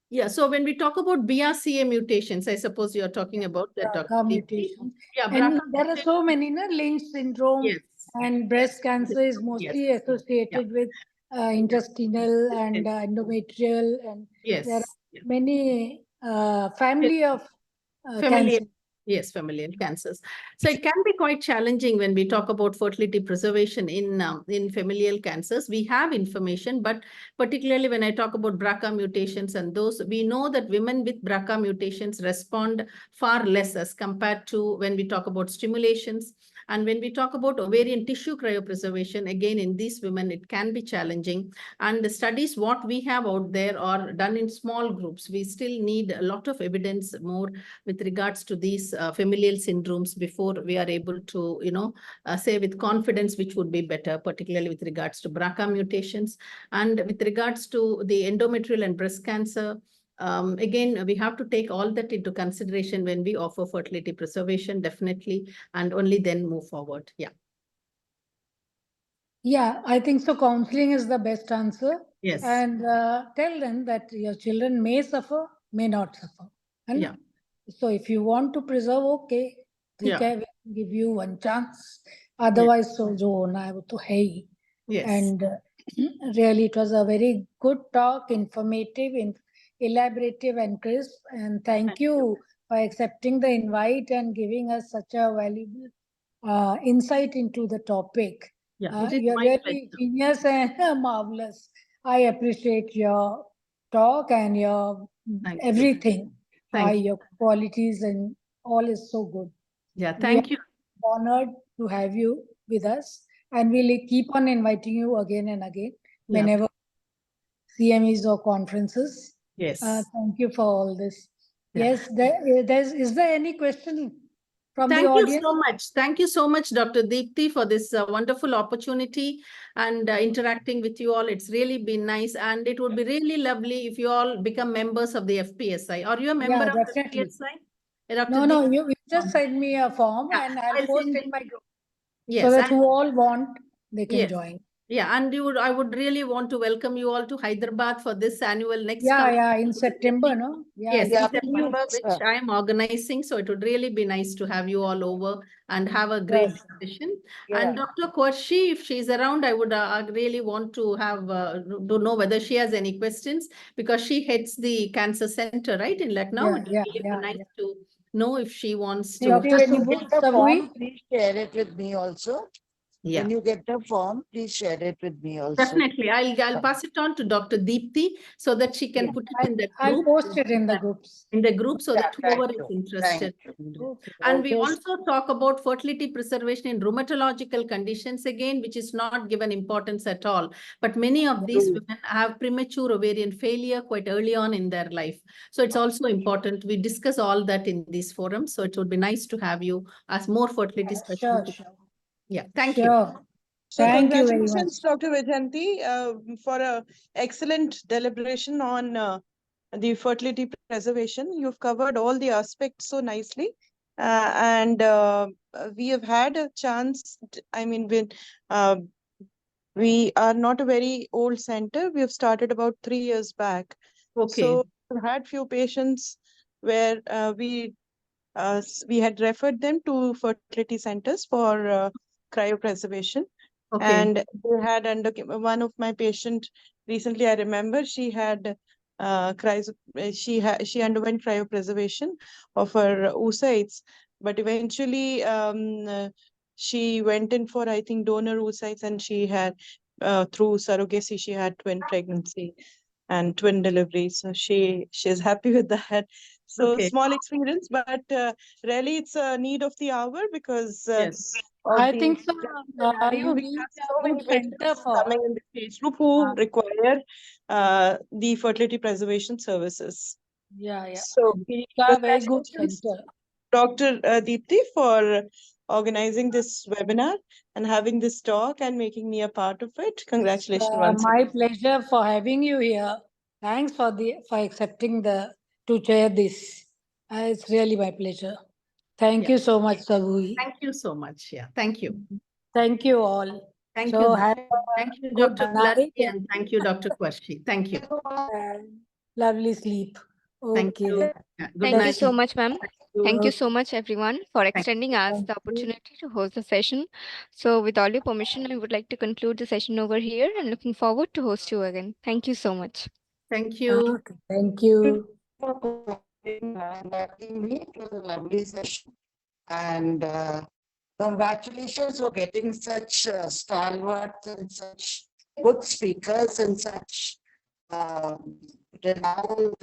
Yeah, so when we talk about BRCA mutations, I suppose you're talking about the BRCA mutations. Yeah, and there are so many, na? Lynch syndrome, yes, and breast cancer is mostly associated with intestinal and endometrial, and there are many family of familial. cancer. Yes, familial cancers. So it can be quite challenging when we talk about fertility preservation in familial cancers. We have information, but particularly when I talk about BRCA mutations and those, we know that women with BRCA mutations respond far less as compared to when we talk about stimulations. And when we talk about ovarian tissue cryopreservation, again, in these women, it can be challenging. And the studies, what we have out there are done in small groups. We still need a lot of evidence more with regards to these familial syndromes before we are able to, say with confidence which would be better, particularly with regards to BRCA mutations. And with regards to the endometrial and breast cancer, again, we have to take all that into consideration when we offer fertility preservation, definitely, and only then move forward. Yeah. Yeah, I think so. Counseling is the best answer. Yes. And tell them that your children may suffer, may not suffer. And yeah. So if you want to preserve, okay, Yeah. we will give you one chance. Otherwise, so jo hona hai, wo to hai hi. Yes. And really, it was a very good talk, informative, elaborative, and crisp. And thank you for accepting the invite and giving us such a valuable insight into the topic. Yeah, you're really genius and marvelous. I appreciate your talk and your everything. Your qualities and all is so good. Yeah, thank you. Honored to have you with us, and we'll keep on inviting you again and again whenever CMEs or conferences. Yes. Thank you for all this. Yes, is there any question from the Thank you audience? so much. Thank you so much, Dr. Deepti, for this wonderful opportunity and interacting with you all. It's really been nice. And it would be really lovely if you all become members of the FPSI. Are you a member Yeah, of definitely. FPSI? Dr. No, no, Deepti? you just send me a form Yeah, and I'll I'll post send in you. my group so Yes, that who all want, they can yes. join. Yeah, and I would really want to welcome you all to Hyderabad for this annual next. Yeah, in September, no? Yes, Yeah, in September, please, which I am organizing. So it would really be nice to have you all over and have a great Yes. discussion. Yeah. And Dr. Qureshi, if she's around, I would really want to have to know whether she has any questions, because she heads the cancer center, right, in Lucknow. It would really be nice to know if she wants to. Dr. When you get the Sabuhi? form, please share it with me also. Yeah. When you get the form, please share it with me also. Definitely. I'll pass it on to Dr. Deepti so that she can put it in the I'll group. post it in the groups. In the group, so that Yeah, whoever thank is you. interested. Thank you. And we Okay. also talk about fertility preservation in rheumatological conditions again, which is not given importance at all. But many of these women have premature ovarian failure quite early on in their life. So it's also important. We discuss all that in these forums. So it would be nice to have you as more fertility specialists. Sure. Yeah, thank you. Sure. So Thank you very much. congratulations, Dr. Vyjanthi, for an excellent deliberation on the fertility preservation. You've covered all the aspects so nicely. And we have had a chance, we are not a very old center. We have started about 3 years back. Okay. So we've had few patients where we had referred them to fertility centers for cryopreservation. Okay. And they had one of my patient recently, I remember she had she underwent cryopreservation of her oocytes, but eventually she went in for, I think, donor oocytes, and she had through surrogacy she had twin pregnancy and twin delivery. So she's happy with that. So Okay. small experience, but really it's a need of the hour because Yes. I think so. You we need have a so many good center patients for. coming in the stage group who require the fertility preservation services. Yeah. So We have a very good congratulations, center. Dr. Deepti, for organizing this webinar and having this talk and making me a part of it. Congratulations once My again. pleasure for having you here. Thanks for accepting to chair this. It's really my pleasure. Thank you so much, Sabuhi. Thank you so much. Yeah. Thank you. Thank you all. Thank So you. have Thank you, good Dr. night Gulati, and thank you, Dr. Qureshi. Thank you. and lovely sleep. Thank Okay you. then. Yeah, good Thank you night. so much, ma'am. Thank you Okay. so much, everyone, for extending us the opportunity to host the session. So with all your permission, I would like to conclude the session over here and looking forward to host you again. Thank you so much. Thank you. Okay. Thank you. For inviting me. It was a lovely session. And congratulations for getting such stalwart and such good speakers and such renowned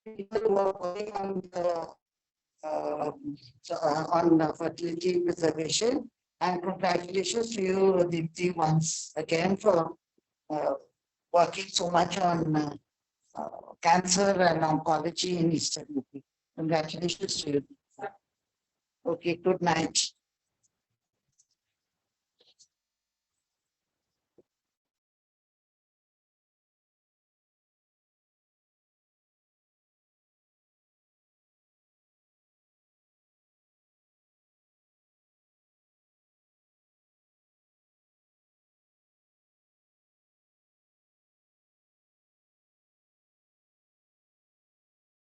people who are working on the fertility preservation. And congratulations to you, Deepti, once again for working so much on cancer and oncology in Eastern UP. Congratulations to you. Okay, good night.